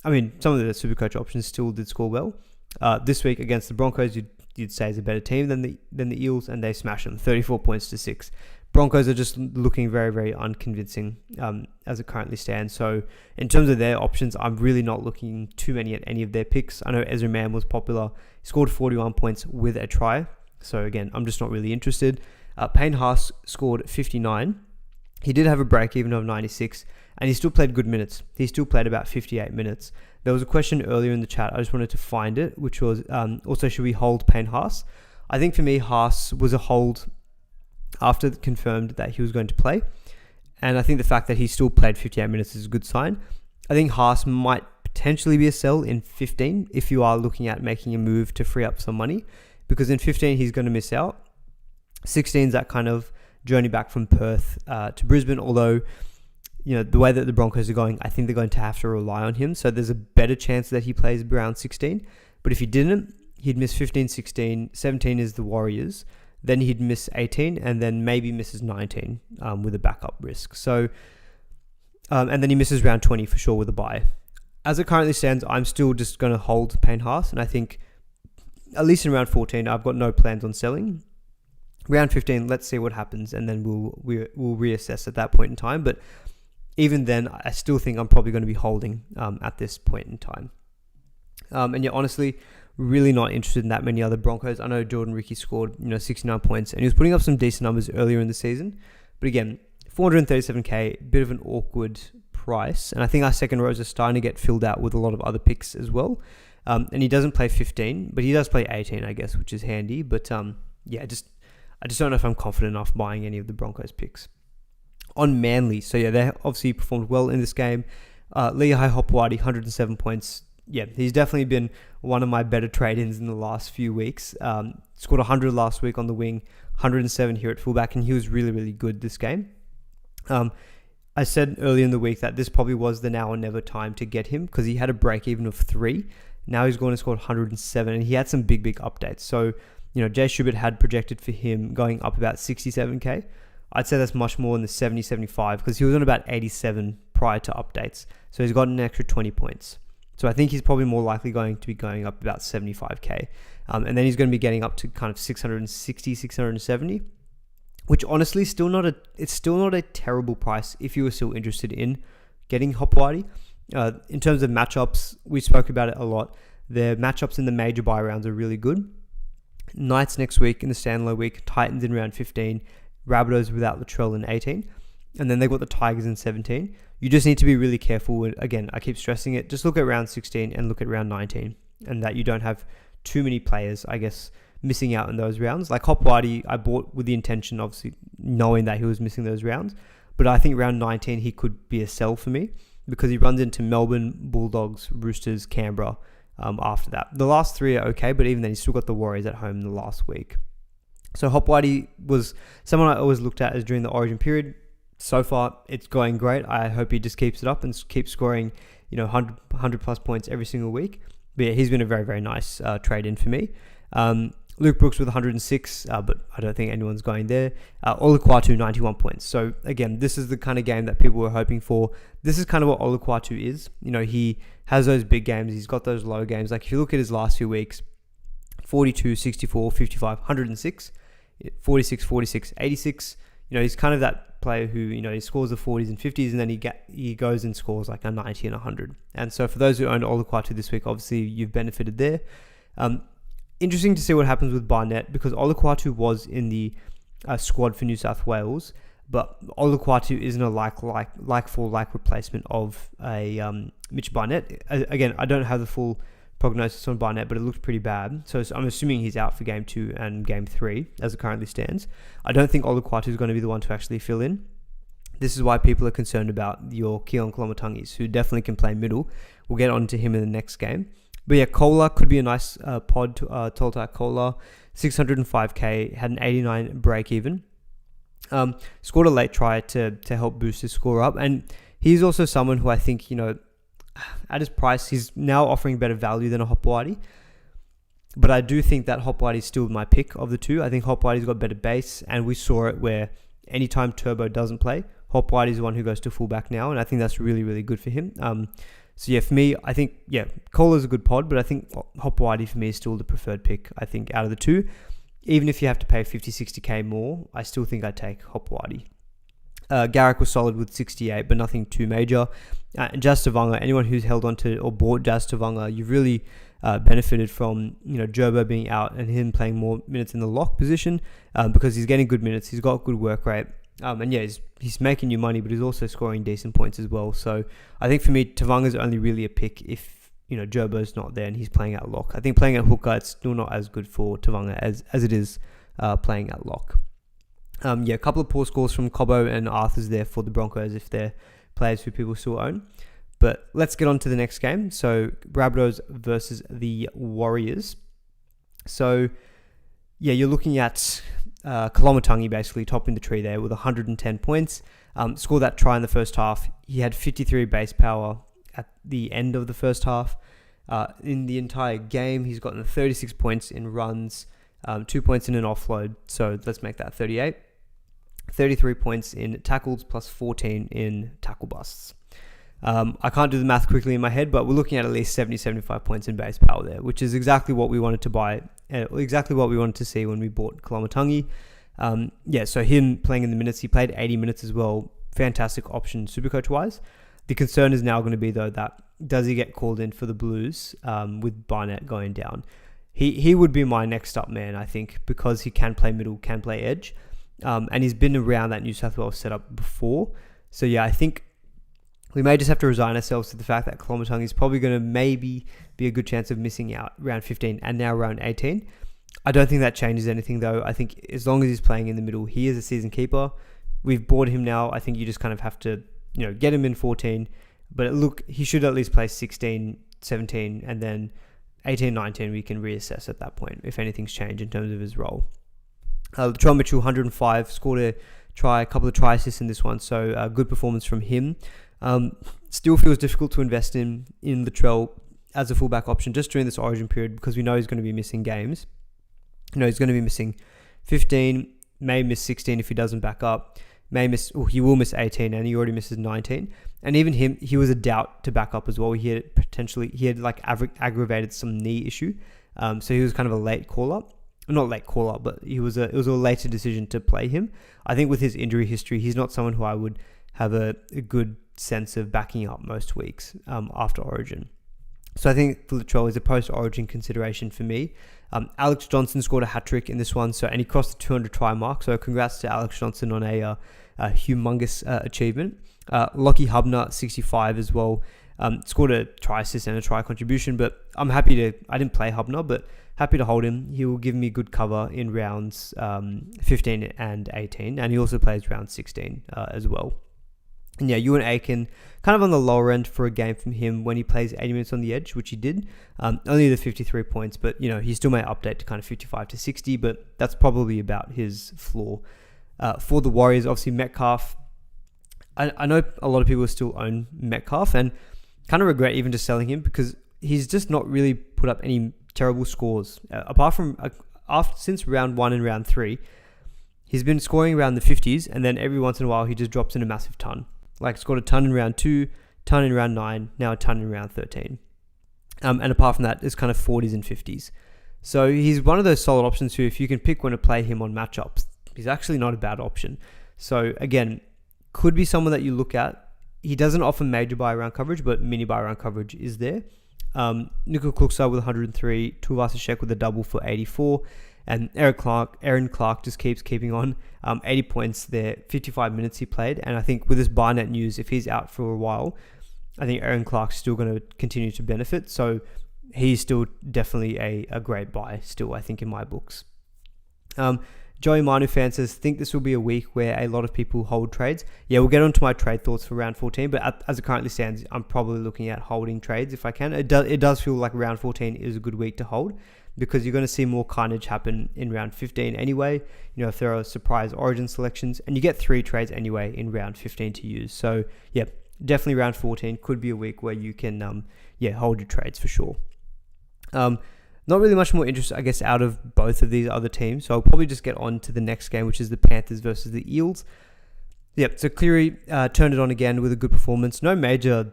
I mean, some of the SuperCoach options still did score well. This week against the Broncos, you'd say is a better team than the Eels, and they smashed them 34 points to 6. Broncos are just looking very, very unconvincing as it currently stands. So in terms of their options, I'm really not looking too many at any of their picks. I know Ezra Mann was popular. He scored 41 points with a try. So again, I'm just not really interested. Payne Haas scored 59. He did have a break even of 96, and he still played good minutes. He still played about 58 minutes. There was a question earlier in the chat. I just wanted to find it, which was also, should we hold Payne Haas? I think for me, Haas was a hold after it confirmed that he was going to play. And I think the fact that he still played 58 minutes is a good sign. I think Haas might potentially be a sell in 15 if you are looking at making a move to free up some money, because in 15 he's going to miss out. 16 is that kind of journey back from Perth to Brisbane, although the way that the Broncos are going, I think they're going to have to rely on him. So there's a better chance that he plays around 16. But if he didn't, he'd miss 15, 16, 17 is the Warriors. Then he'd miss 18 and then maybe misses 19 with a backup risk. So, and then he misses round 20 for sure with a bye. As it currently stands, I'm still just going to hold Payne Haas. And I think at least in round 14, I've got no plans on selling. Round 15, let's see what happens. And then we'll reassess at that point in time. But even then, I still think I'm probably going to be holding at this point in time. And yeah, honestly, really not interested in that many other Broncos. I know Jordan Ricky scored 69 points and he was putting up some decent numbers earlier in the season. But again, 437k, bit of an awkward price. And I think our second rows are starting to get filled out with a lot of other picks as well. And he doesn't play 15, but he does play 18, I guess, which is handy. But yeah, I just don't know if I'm confident enough buying any of the Broncos picks. On Manly, so yeah, they obviously performed well in this game. Lehigh Hopewadi, 107 points. Yeah, he's definitely been one of my better trade-ins in the last few weeks. Scored 100 last week on the wing, 107 here at fullback, and he was really, really good this game. I said earlier in the week that this probably was the now or never time to get him because he had a break even of 3. Now he's going to score 107, and he had some big updates. So Jay Schubert had projected for him going up about 67k. I'd say that's much more in the 70, 75 because he was on about 87 prior to updates. So he's got an extra 20 points. So I think he's probably more likely going to be going up about 75k. And then he's going to be getting up to kind of 660, 670, which honestly it's still not a terrible price if you were still interested in getting Hopewadi. In terms of matchups, we spoke about it a lot. Their matchups in the major buy rounds are really good. Knights next week in the Stanlow week, Titans in round 15, Rabbitohs without Latrell in 18, and then they've got the Tigers in 17. You just need to be really careful. Again, I keep stressing it. Just look at round 16 and look at round 19, and that you don't have too many players, I guess, missing out in those rounds. Like Hopewadi, I bought with the intention, obviously, knowing that he was missing those rounds. But I think round 19, he could be a sell for me because he runs into Melbourne, Bulldogs, Roosters, Canberra after that. The last three are okay, but even then, he's still got the Warriors at home in the last week. So Hopewadi was someone I always looked at as during the Origin period. So far, it's going great. I hope he just keeps it up and keeps scoring, 100 plus points every single week. But yeah, he's been a very, very nice trade in for me. Luke Brooks with 106, but I don't think anyone's going there. Olukwatu, 91 points. So again, this is the kind of game that people were hoping for. This is kind of what Olukwatu is. He has those big games. He's got those low games. Like if you look at his last few weeks, 42, 64, 55, 106, 46, 46, 86. He's kind of that player who, he scores the 40s and 50s, and then he goes and scores like a 90 and 100. And so for those who owned Olukwatu this week, obviously you've benefited there. Interesting to see what happens with Barnett because Olukwatu was in the squad for New South Wales, but Olukwatu isn't a like replacement of a Mitch Barnett. Again, I don't have the full prognosis on Barnett, but it looked pretty bad. So I'm assuming he's out for game 2 and game 3 as it currently stands. I don't think Olukwatu is going to be the one to actually fill in. This is why people are concerned about your Keon Kolomotangis, who definitely can play middle. We'll get on to him in the next game. But yeah, Kola could be a nice pod. Tolta Kola, 605k, had an 89 break even. Scored a late try to help boost his score up. And he's also someone who I think, at his price, he's now offering better value than a Hopewadi. But I do think that Hopewadi is still my pick of the two. I think Hopewadi's got better base, and we saw it where anytime Turbo doesn't play, Hopewadi is the one who goes to fullback now, and I think that's really, really good for him. So yeah, for me, I think, Kola's a good pod, but I think Hopewadi for me is still the preferred pick, I think, out of the two. Even if you have to pay 50, 60k more, I still think I'd take Hopewadi. Garrick was solid with 68, but nothing too major. Jazz Tavanga, anyone who's held on to or bought Jazz Tavanga, you've really benefited from, Gerbo being out and him playing more minutes in the lock position because he's getting good minutes. He's got good work rate. And yeah, he's making you money, but he's also scoring decent points as well. So I think for me, Tavanga's only really a pick if, Gerbo's not there and he's playing at lock. I think playing at hooker, it's still not as good for Tavanga as it is playing at lock. A couple of poor scores from Cobbo and Arthur's there for the Broncos if they're players who people still own. But let's get on to the next game. So Rabbitohs versus the Warriors. So yeah, you're looking at Kolomotangi basically topping the tree there with 110 points. Scored that try in the first half. He had 53 base power at the end of the first half. In the entire game, he's gotten 36 points in runs, 2 points in an offload. So let's make that 38. 33 points in tackles plus 14 in tackle busts. I can't do the math quickly in my head, but we're looking at least 70, 75 points in base power there, which is exactly what we wanted to buy, exactly what we wanted to see when we bought Kolomotangi. So him playing in the minutes, he played 80 minutes as well. Fantastic option Supercoach-wise. The concern is now going to be, though, that does he get called in for the Blues with Barnett going down? He would be my next up man, I think, because he can play middle, can play edge, and he's been around that New South Wales setup before. So yeah, I think we may just have to resign ourselves to the fact that Kolomotangi is probably going to maybe be a good chance of missing out round 15 and now round 18. I don't think that changes anything, though. I think as long as he's playing in the middle, he is a season keeper. We've bought him now. I think you just kind of have to, get him in 14. But he should at least play 16, 17, and then 18, 19, we can reassess at that point if anything's changed in terms of his role. Latrell Mitchell, 105, scored a couple of try assists in this one. So good performance from him. Still feels difficult to invest in Latrell as a fullback option just during this Origin period because we know he's going to be missing games. He's going to be missing 15, may miss 16 if he doesn't back up, he will miss 18, and he already misses 19. And even him, he was a doubt to back up as well. He had like aggravated some knee issue. So he was kind of a late call-up. Not late call-up, but it was a later decision to play him. I think with his injury history, he's not someone who I would have a good sense of backing up most weeks after Origin. So I think for Latrell is a post-Origin consideration for me. Alex Johnson scored a hat-trick in this one, and he crossed the 200 try mark. So congrats to Alex Johnson on a humongous achievement. Lockie Hubner, 65 as well, scored a try assist and a try contribution. But I didn't play Hubner, but happy to hold him. He will give me good cover in rounds 15 and 18, and he also plays round 16 as well. And yeah, Ewan Aiken, kind of on the lower end for a game from him when he plays 80 minutes on the edge, which he did. Only the 53 points, but he still may update to kind of 55 to 60, but that's probably about his floor. For the Warriors, obviously Metcalf. I know a lot of people still own Metcalf and kind of regret even just selling him because he's just not really put up any terrible scores. Apart from since round 1 and round 3, he's been scoring around the 50s, and then every once in a while he just drops in a massive ton. Like scored a ton in round 2, ton in round 9, now a ton in round 13. And apart from that, it's kind of 40s and 50s. So he's one of those solid options who, if you can pick when to play him on matchups, he's actually not a bad option. So again, could be someone that you look at. He doesn't offer major buy round coverage, but mini buy round coverage is there. Nico Kluksa with 103, Tuivasa-Sheck with a double for 84, and Aaron Clark just keeps keeping on. 80 points there, 55 minutes he played, and I think with this Barnett news, if he's out for a while, I think Aaron Clark's still going to continue to benefit, so he's still definitely a great buy still, I think, in my books. Joey Manu fan says, think this will be a week where a lot of people hold trades. Yeah, we'll get onto my trade thoughts for round 14, but as it currently stands, I'm probably looking at holding trades if I can. It does feel like round 14 is a good week to hold because you're going to see more carnage happen in round 15 anyway, if there are surprise Origin selections, and you get 3 trades anyway in round 15 to use. So yeah, definitely round 14 could be a week where you can hold your trades for sure. Not really much more interest, I guess, out of both of these other teams. So I'll probably just get on to the next game, which is the Panthers versus the Eels. Yep, so Cleary turned it on again with a good performance. No major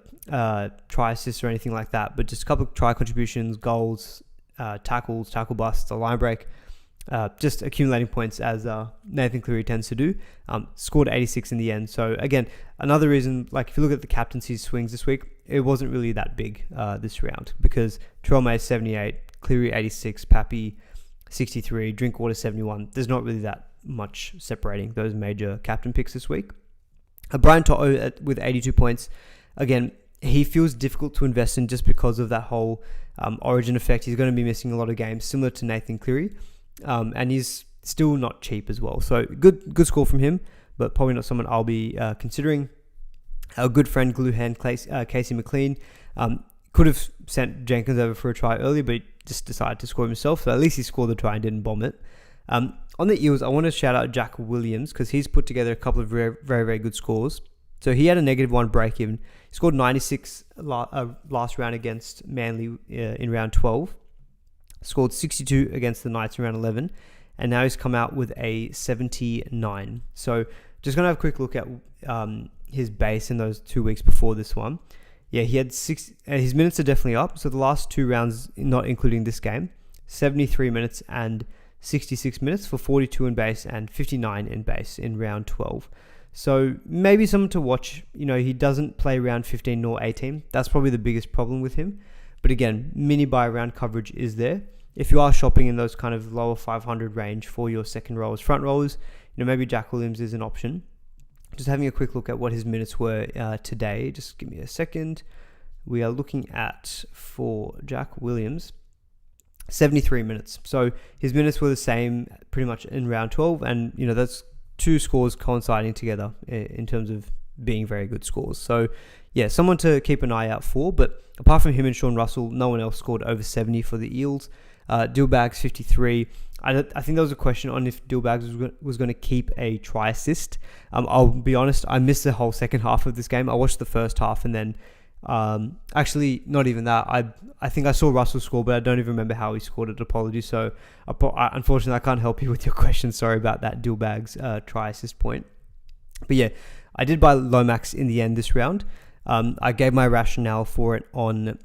try assists or anything like that, but just a couple of try contributions, goals, tackles, tackle busts, a line break. Just accumulating points as Nathan Cleary tends to do. Scored 86 in the end. So again, another reason, like if you look at the captaincy swings this week, it wasn't really that big this round because Terrell May 78, Cleary 86, Pappy 63, Drinkwater 71. There's not really that much separating those major captain picks this week. Brian To'o with 82 points. Again, he feels difficult to invest in just because of that whole Origin effect. He's going to be missing a lot of games, similar to Nathan Cleary. And he's still not cheap as well. So good score from him, but probably not someone I'll be considering. Our good friend glue hand Casey McLean could have sent Jenkins over for a try earlier, but he just decided to score himself. So at least he scored the try and didn't bomb it. On the Eels, I want to shout out Jack Williams because he's put together a couple of very, very, very good scores. So he had a -1 break even. He scored 96 last round against Manly in round 12. Scored 62 against the Knights in round 11. And now he's come out with a 79. So just going to have a quick look at his base in those 2 weeks before this one. Yeah, he had 6. His minutes are definitely up. So the last 2 rounds, not including this game, 73 minutes and 66 minutes for 42 in base and 59 in base in round 12. So maybe someone to watch. He doesn't play round 15 nor 18. That's probably the biggest problem with him. But again, mini buy round coverage is there. If you are shopping in those kind of lower 500 range for your second rollers, front rollers, maybe Jack Williams is an option. Just having a quick look at what his minutes were today. Just give me a second. We are looking at, for Jack Williams, 73 minutes. So his minutes were the same pretty much in round 12. And, that's 2 scores coinciding together in terms of being very good scores. So, yeah, someone to keep an eye out for. But apart from him and Sean Russell, no one else scored over 70 for the Eels. Dillbags 53. I think there was a question on if Dillbags was going to keep a try assist. I'll be honest, I missed the whole second half of this game. I watched the first half and then Actually, not even that. I think I saw Russell score, but I don't even remember how he scored it. Apologies. So, unfortunately, I can't help you with your question. Sorry about that Dillbag's try assist point. But yeah, I did buy Lomax in the end this round. I gave my rationale for it on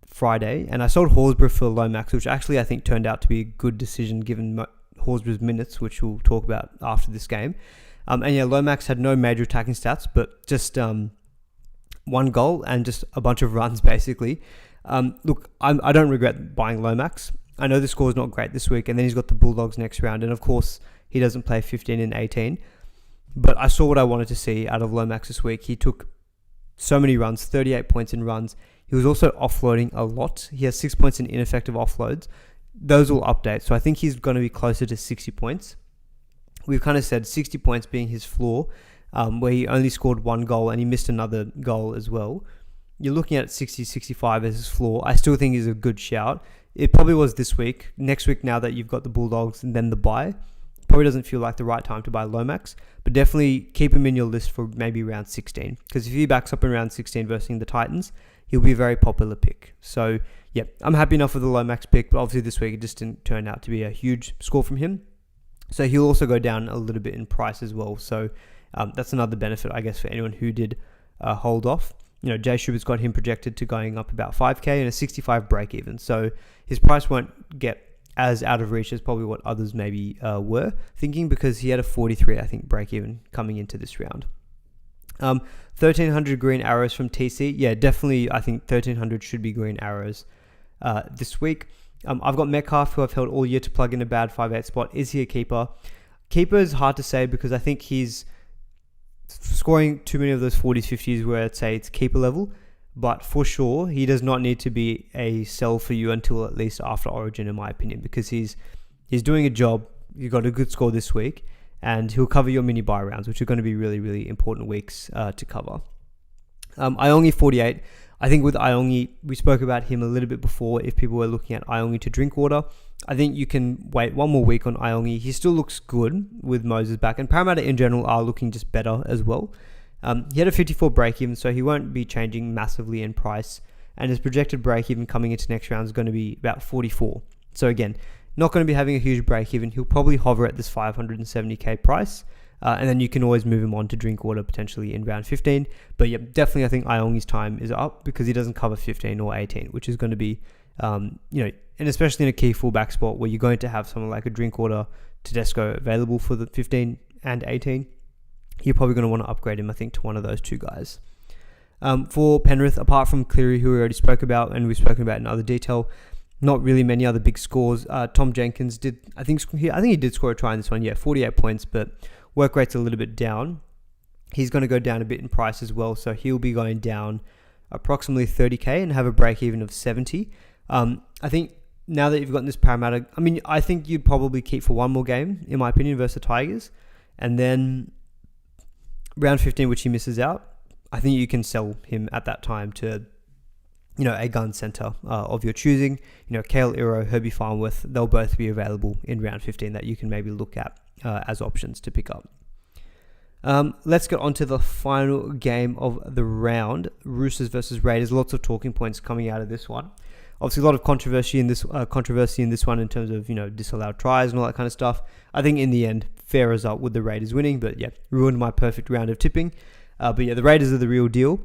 Friday, and I sold Horsburgh for Lomax, which actually I think turned out to be a good decision given Horsburgh's minutes, which we'll talk about after this game. And yeah, Lomax had no major attacking stats, but just one goal and just a bunch of runs, basically. Look, I don't regret buying Lomax. I know the score is not great this week, and then he's got the Bulldogs next round, and of course, he doesn't play 15 and 18. But I saw what I wanted to see out of Lomax this week. He took so many runs, 38 points in runs. He was also offloading a lot. He has 6 points in ineffective offloads. Those will update, so I think he's going to be closer to 60 points. We've kind of said 60 points being his floor, where he only scored one goal and he missed another goal as well. You're looking at 60, 65 as his floor. I still think he's a good shout. It probably was this week. Next week, now that you've got the Bulldogs and then the bye, probably doesn't feel like the right time to buy Lomax, but definitely keep him in your list for maybe round 16. Because if he backs up in round 16 versus the Titans, he'll be a very popular pick. So yeah, I'm happy enough with the Lomax pick, but obviously this week it just didn't turn out to be a huge score from him. So he'll also go down a little bit in price as well. So that's another benefit, I guess, for anyone who did hold off. You know, Jay Schubert's got him projected to going up about 5k and a 65 break even. So his price won't get as out of reach as probably what others maybe were thinking, because he had a 43, I think, break even coming into this round. 1,300 green arrows from TC. Yeah, definitely, I think 1,300 should be green arrows this week. I've got Metcalf, who I've held all year to plug in a bad 5'8 spot. Is he a keeper? Keeper is hard to say because I think he's scoring too many of those 40s, 50s where I'd say it's keeper level. But for sure, he does not need to be a sell for you until at least after Origin, in my opinion, because he's doing a job. You got a good score this week, and he'll cover your mini buy rounds, which are going to be really, really important weeks to cover. Iongi 48. I think with Iongi, we spoke about him a little bit before. If people were looking at Iongi to drink water, I think you can wait one more week on Iongi. He still looks good with Moses back, and Parramatta in general are looking just better as well. He had a 54 break-even, so he won't be changing massively in price. And his projected break-even coming into next round is going to be about 44. So again, not going to be having a huge break-even. He'll probably hover at this 570k price. And then you can always move him on to Drinkwater potentially in round 15. But yeah, definitely I think Iongi's time is up because he doesn't cover 15 or 18, which is going to be, and especially in a key fullback spot where you're going to have someone like a Drinkwater, Tedesco available for the 15 and 18. You're probably going to want to upgrade him, I think, to one of those two guys. For Penrith, apart from Cleary, who we already spoke about and we've spoken about in other detail, not really many other big scores. Tom Jenkins did, I think he did score a try in this one. Yeah, 48 points, but work rate's a little bit down. He's going to go down a bit in price as well, so he'll be going down approximately 30k and have a break even of 70. I think now that you've gotten this Parramatta, I think you'd probably keep for one more game, in my opinion, versus the Tigers, and then round 15, which he misses out, I think you can sell him at that time to, a gun centre of your choosing. Kale Iro, Herbie Farnworth, they'll both be available in round 15 that you can maybe look at as options to pick up. Let's get on to the final game of the round, Roosters versus Raiders. Lots of talking points coming out of this one. Obviously, a lot of controversy in this one in terms of disallowed tries and all that kind of stuff. I think in the end, fair result with the Raiders winning, but yeah, ruined my perfect round of tipping. But yeah, the Raiders are the real deal.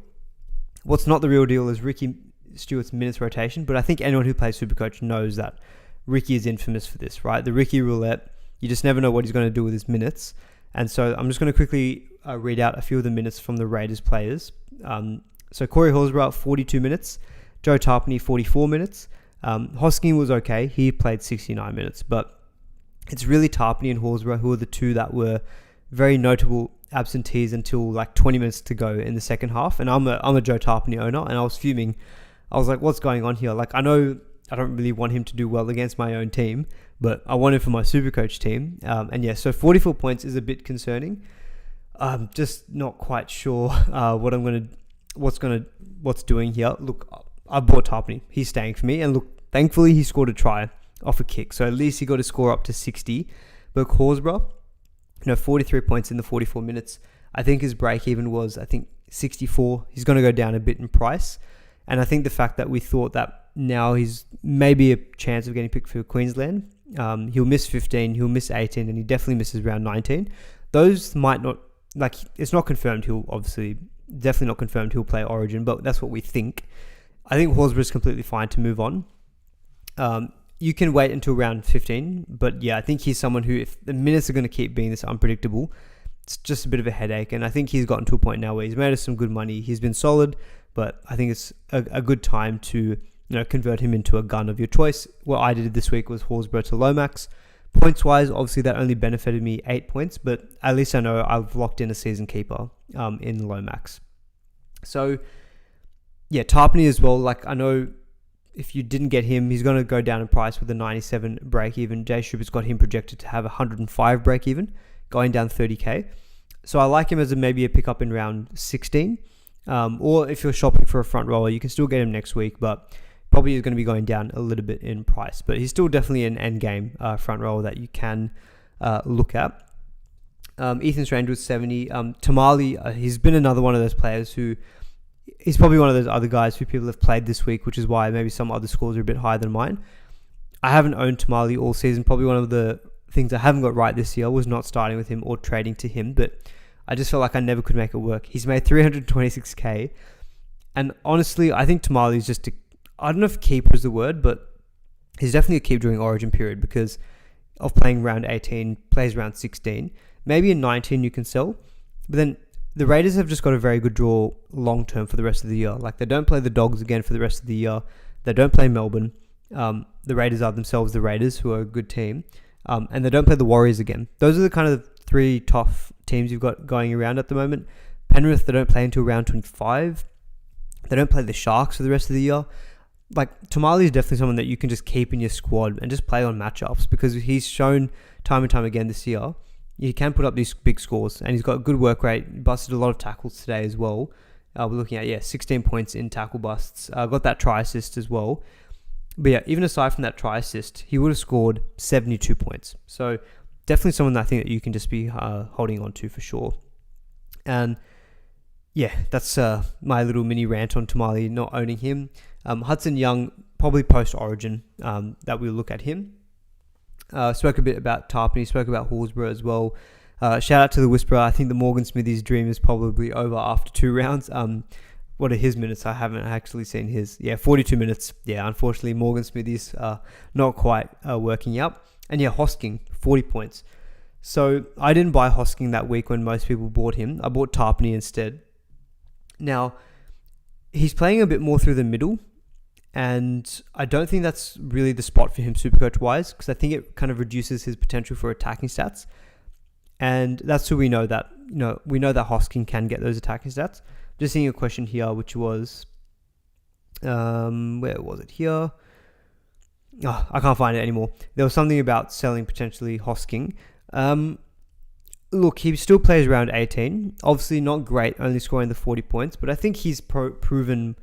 What's not the real deal is Ricky Stewart's minutes rotation, but I think anyone who plays Supercoach knows that Ricky is infamous for this, right? The Ricky roulette, you just never know what he's going to do with his minutes. And so I'm just going to quickly read out a few of the minutes from the Raiders players. So Corey Horsburgh, 42 minutes. Joe Tarpany, 44 minutes. Hosking was okay. He played 69 minutes, but it's really Tarpany and Horsburgh who are the two that were very notable absentees until like 20 minutes to go in the second half. And I'm a Joe Tarpany owner, and I was fuming. I was like, what's going on here? Like, I know I don't really want him to do well against my own team, but I want him for my Supercoach team. And yeah, so 44 points is a bit concerning. I'm just not quite sure what's doing here. Look, I bought Tarpany. He's staying for me. And look, thankfully he scored a try off a kick. So at least he got to score up to 60. But Horsburgh, 43 points in the 44 minutes. I think his break even was, 64. He's going to go down a bit in price. And I think the fact that we thought that now he's maybe a chance of getting picked for Queensland, he'll miss 15, he'll miss 18, and he definitely misses round 19. Those might not, like, it's not confirmed definitely not confirmed he'll play Origin, but that's what we think. I think Horsburgh's completely fine to move on. You can wait until round 15, but yeah, I think he's someone who, if the minutes are going to keep being this unpredictable, it's just a bit of a headache. And I think he's gotten to a point now where he's made us some good money. He's been solid, but I think it's a good time to convert him into a gun of your choice. What I did this week was Horsburgh to Lomax. Points-wise, obviously that only benefited me 8 points, but at least I know I've locked in a season keeper in Lomax. So, yeah, Tarpany as well. Like, I know if you didn't get him, he's going to go down in price with a 97 break-even. Jay Schubert's got him projected to have 105 break-even, going down 30k. So I like him as maybe a pickup in round 16. Or if you're shopping for a front rower, you can still get him next week, but probably is going to be going down a little bit in price. But he's still definitely an end game front rower that you can look at. Ethan Strange was 70. Tamale, he's been another one of those players who... He's probably one of those other guys who people have played this week, which is why maybe some other scores are a bit higher than mine. I haven't owned Tamale all season. Probably one of the things I haven't got right this year was not starting with him or trading to him, but I just felt like I never could make it work. He's made 326k, and honestly, I think Tamale is just I don't know if keeper is the word, but he's definitely a keep during Origin period because of playing round 18, plays round 16. Maybe in 19 you can sell, but then the Raiders have just got a very good draw long term for the rest of the year. Like, they don't play the Dogs again for the rest of the year. They don't play Melbourne. The Raiders are themselves the Raiders, who are a good team. And they don't play the Warriors again. Those are the kind of three tough teams you've got going around at the moment. Penrith, they don't play until round 25. They don't play the Sharks for the rest of the year. Like, Tamale is definitely someone that you can just keep in your squad and just play on matchups because he's shown time and time again this year he can put up these big scores, and he's got a good work rate. Busted a lot of tackles today as well. We're looking at 16 points in tackle busts. Got that try assist as well. But yeah, even aside from that try assist, he would have scored 72 points. So definitely someone that I think that you can just be holding on to for sure. And yeah, that's my little mini rant on Tamale not owning him. Hudson Young, probably post-Origin that we'll look at him. Spoke a bit about Tarpany, spoke about Horsburgh as well. Shout out to the Whisperer. I think the Morgan Smithies dream is probably over after 2 rounds. What are his minutes? I haven't actually seen his. 42 minutes. Yeah, unfortunately, Morgan Smithies not quite working out. And yeah, Hosking, 40 points. So I didn't buy Hosking that week when most people bought him. I bought Tarpany instead. Now, he's playing a bit more through the middle. And I don't think that's really the spot for him Supercoach-wise, because I think it kind of reduces his potential for attacking stats. And that's who we know that, we know that Hosking can get those attacking stats. Just seeing a question here, which was, where was it here? Oh, I can't find it anymore. There was something about selling potentially Hosking. Look, he still plays around 18. Obviously not great, only scoring the 40 points, but I think he's proven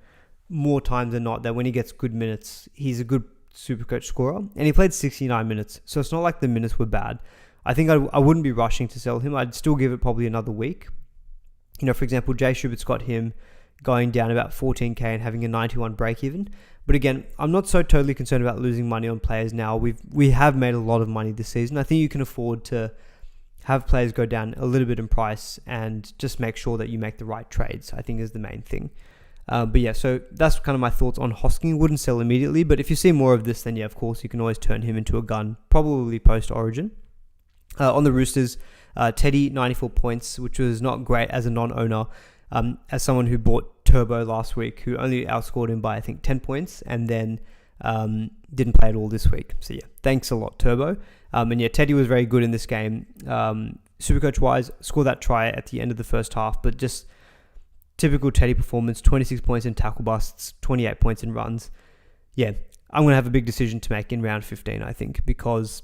more times than not that when he gets good minutes, he's a good Supercoach scorer. And he played 69 minutes, so it's not like the minutes were bad. I think I wouldn't be rushing to sell him. I'd still give it probably another week. For example, Jay Schubert's got him going down about 14k and having a 91 break even. But again, I'm not so totally concerned about losing money on players now. We have made a lot of money this season. I think you can afford to have players go down a little bit in price and just make sure that you make the right trades, I think is the main thing. But yeah, so that's kind of my thoughts on Hosking. Wouldn't sell immediately, but if you see more of this, then yeah, of course, you can always turn him into a gun, probably post-Origin. On the Roosters, Teddy, 94 points, which was not great as a non-owner. As someone who bought Turbo last week, who only outscored him by, I think, 10 points, and then didn't play at all this week. So yeah, thanks a lot, Turbo. And yeah, Teddy was very good in this game. Supercoach-wise, scored that try at the end of the first half, but just typical Teddy performance, 26 points in tackle busts, 28 points in runs. Yeah, I'm going to have a big decision to make in round 15, I think, because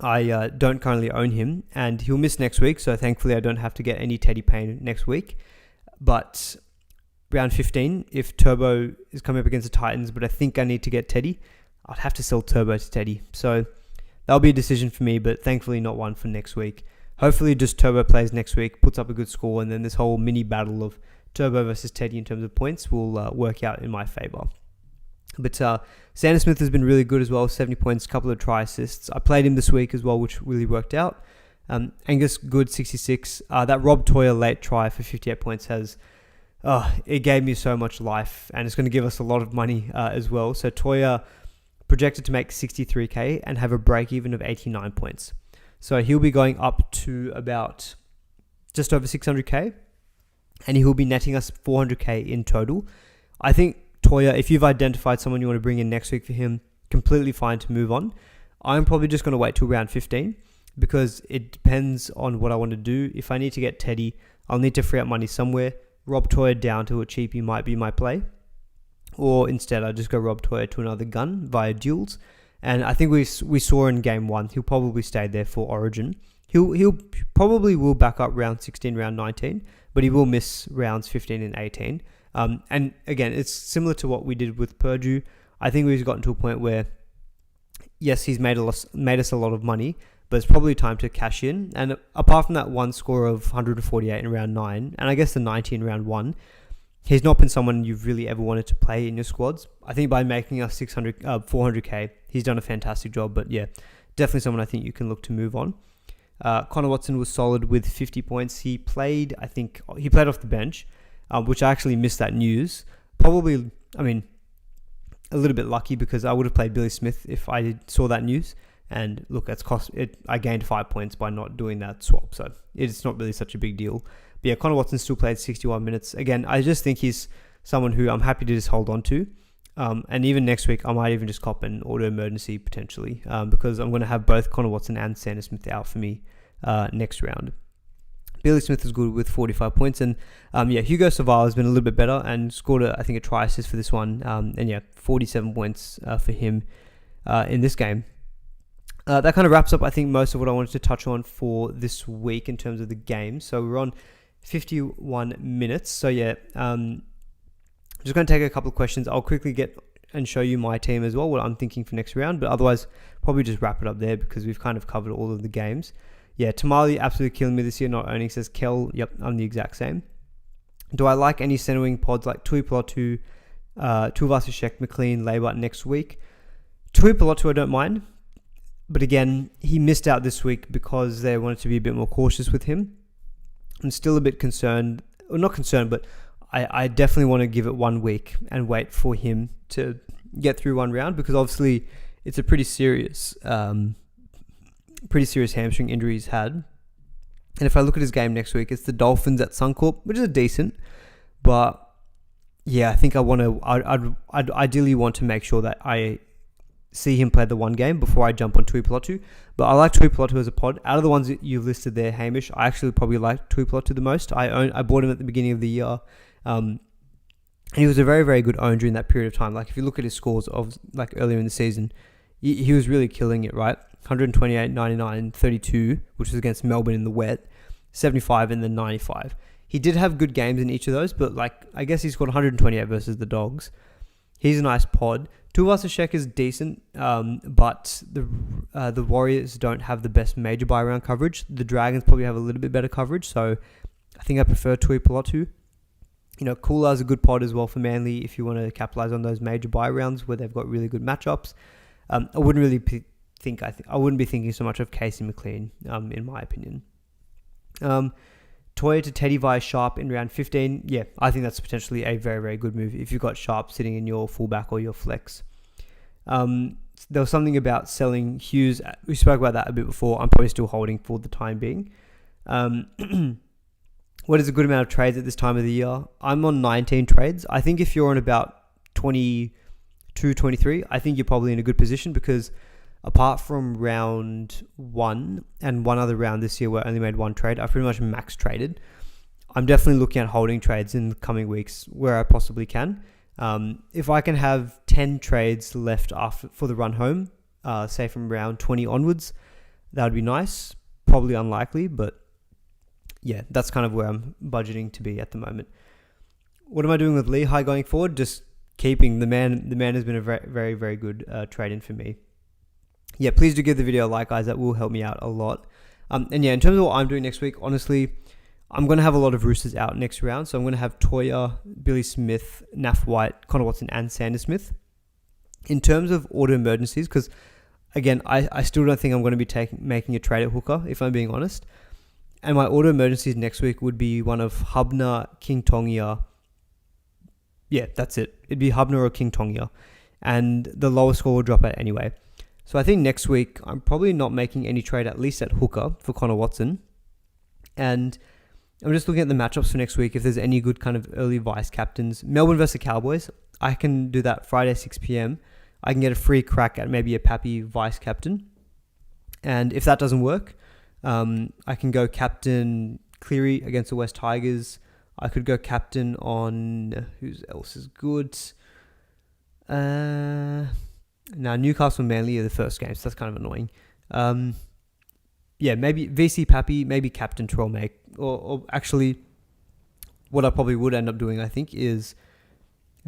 I don't currently own him, and he'll miss next week, so thankfully I don't have to get any Teddy pain next week. But round 15, if Turbo is coming up against the Titans, but I think I need to get Teddy, I'd have to sell Turbo to Teddy. So that'll be a decision for me, but thankfully not one for next week. hopefully just Turbo plays next week, puts up a good score, and then this whole mini battle of Turbo versus Teddy in terms of points will work out in my favour. But Sanders Smith has been really good as well, 70 points, a couple of try assists. I played him this week as well, which really worked out. Angus Good, 66. That Rob Toya late try for 58 points it gave me so much life, and it's going to give us a lot of money as well. So Toya projected to make 63k and have a break even of 89 points. So he'll be going up to about just over 600k, and he will be netting us 400k in total. I think Toya, if you've identified someone you want to bring in next week for him, completely fine to move on. I'm probably just going to wait till round 15 because it depends on what I want to do. If I need to get Teddy, I'll need to free up money somewhere. Rob Toya down to a cheapie might be my play. Or instead, I just go Rob Toya to another gun via duels. And I think we saw in game 1, he'll probably stay there for Origin. He'll probably will back up round 16, round 19, but he will miss rounds 15 and 18. And again, it's similar to what we did with Purdue. I think we've gotten to a point where, yes, he's made us a lot of money, but it's probably time to cash in. And apart from that one score of 148 in round 9, and I guess the 90 in round 1, he's not been someone you've really ever wanted to play in your squads. I think by making us 400k, he's done a fantastic job. But yeah, definitely someone I think you can look to move on. Connor Watson was solid with 50 points. He played off the bench, which I actually missed that news. Probably, a little bit lucky because I would have played Billy Smith if I saw that news. And look, that's cost it. I gained 5 points by not doing that swap, so it's not really such a big deal. But yeah, Connor Watson still played 61 minutes. Again, I just think he's someone who I'm happy to just hold on to. And even next week, I might even just cop an auto emergency potentially because I'm going to have both Connor Watson and Sanders Smith out for me next round. Billy Smith is good with 45 points. And Hugo Saval has been a little bit better and scored, a try assist for this one. 47 points for him in this game. That kind of wraps up, I think, most of what I wanted to touch on for this week in terms of the game. So we're on 51 minutes. So yeah, I'm just going to take a couple of questions. I'll quickly get and show you my team as well, what I'm thinking for next round. But otherwise, probably just wrap it up there because we've kind of covered all of the games. Yeah, Tamale absolutely killing me this year, not owning, says Kel. Yep, I'm the exact same. Do I like any center wing pods like Tui Pilotu, Tuivasa-Sheck, McLean, Labour next week? Tui Pilotu I don't mind. But again, he missed out this week because they wanted to be a bit more cautious with him. I'm still a bit concerned, or not concerned, but I definitely want to give it 1 week and wait for him to get through one round because obviously it's a pretty serious hamstring injury he's had. And if I look at his game next week, it's the Dolphins at Suncorp, which is decent. But yeah, I think I'd ideally want to make sure that I see him play the one game before I jump on Tui Pilotu. But I like Tui Pilotu as a pod. Out of the ones that you've listed there, Hamish, I actually probably like Tui Pilotu the most. I bought him at the beginning of the year. And he was a very, very good own during that period of time. Like if you look at his scores of like earlier in the season, he was really killing it, right? 128, 99, 32, which was against Melbourne in the wet, 75 and then 95. He did have good games in each of those, but like I guess he scored 128 versus the Dogs. He's a nice pod. Tuivasa-Sheck is decent, but the Warriors don't have the best major buy round coverage. The Dragons probably have a little bit better coverage, so I think I prefer Tui Pilotu. Kula is a good pod as well for Manly if you want to capitalize on those major buy rounds where they've got really good matchups. I wouldn't really I wouldn't be thinking so much of Casey McLean, in my opinion. Toya to Teddy via Sharp in round 15. Yeah, I think that's potentially a very, very good move if you've got Sharp sitting in your fullback or your flex. There was something about selling Hughes. We spoke about that a bit before. I'm probably still holding for the time being. What is a good amount of trades at this time of the year? I'm on 19 trades. I think if you're on about 22, 23, I think you're probably in a good position because apart from round 1 and one other round this year where I only made 1 trade, I've pretty much max traded. I'm definitely looking at holding trades in the coming weeks where I possibly can. If I can have 10 trades left for the run home, say from round 20 onwards, that would be nice. Probably unlikely, but yeah, that's kind of where I'm budgeting to be at the moment. What am I doing with Lehigh going forward? Just keeping the man. The man has been a very, very, very good trade-in for me. Yeah, please do give the video a like, guys. That will help me out a lot. And yeah, in terms of what I'm doing next week, honestly, I'm going to have a lot of Roosters out next round. So I'm going to have Toya, Billy Smith, Naf White, Connor Watson, and Sanders Smith. In terms of auto emergencies, because again, I still don't think I'm going to be making a trade at hooker, if I'm being honest. And my auto emergencies next week would be one of Hubner, King Tongia. Yeah, that's it. It'd be Hubner or King Tongia. And the lowest score will drop out anyway. So I think next week, I'm probably not making any trade, at least at hooker, for Connor Watson. And I'm just looking at the matchups for next week, if there's any good kind of early vice captains. Melbourne versus Cowboys, I can do that Friday, 6 p.m. I can get a free crack at maybe a Pappy vice captain. And if that doesn't work, I can go captain Cleary against the West Tigers. I could go captain on... Who else is good? Now, Newcastle and Manly are the first game, so that's kind of annoying. Yeah, maybe VC Pappy, maybe captain Terrell Make. Or actually, what I probably would end up doing, I think, is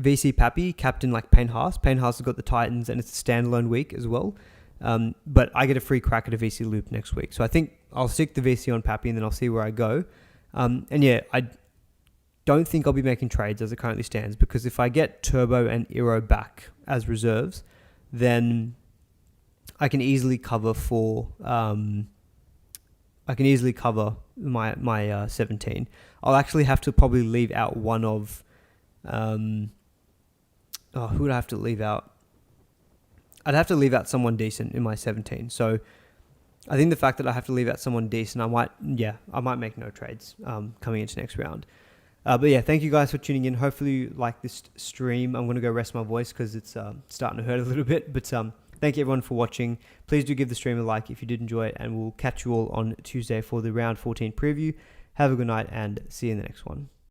VC Pappy, captain like Payne Haas. Payne Haas has got the Titans, and it's a standalone week as well. But I get a free crack at a VC loop next week. So I think I'll stick the VC on Pappy, and then I'll see where I go. And yeah, I don't think I'll be making trades as it currently stands, because if I get Turbo and Iro back as reserves, then I can easily cover for... I can easily cover my 17. I'll actually have to probably leave out one of... who would I have to leave out? I'd have to leave out someone decent in my 17. So I think the fact that I have to leave out someone decent, I might make no trades coming into next round. But yeah, thank you guys for tuning in. Hopefully you like this stream. I'm going to go rest my voice because it's starting to hurt a little bit. But thank you everyone for watching. Please do give the stream a like if you did enjoy it. And we'll catch you all on Tuesday for the round 14 preview. Have a good night and see you in the next one.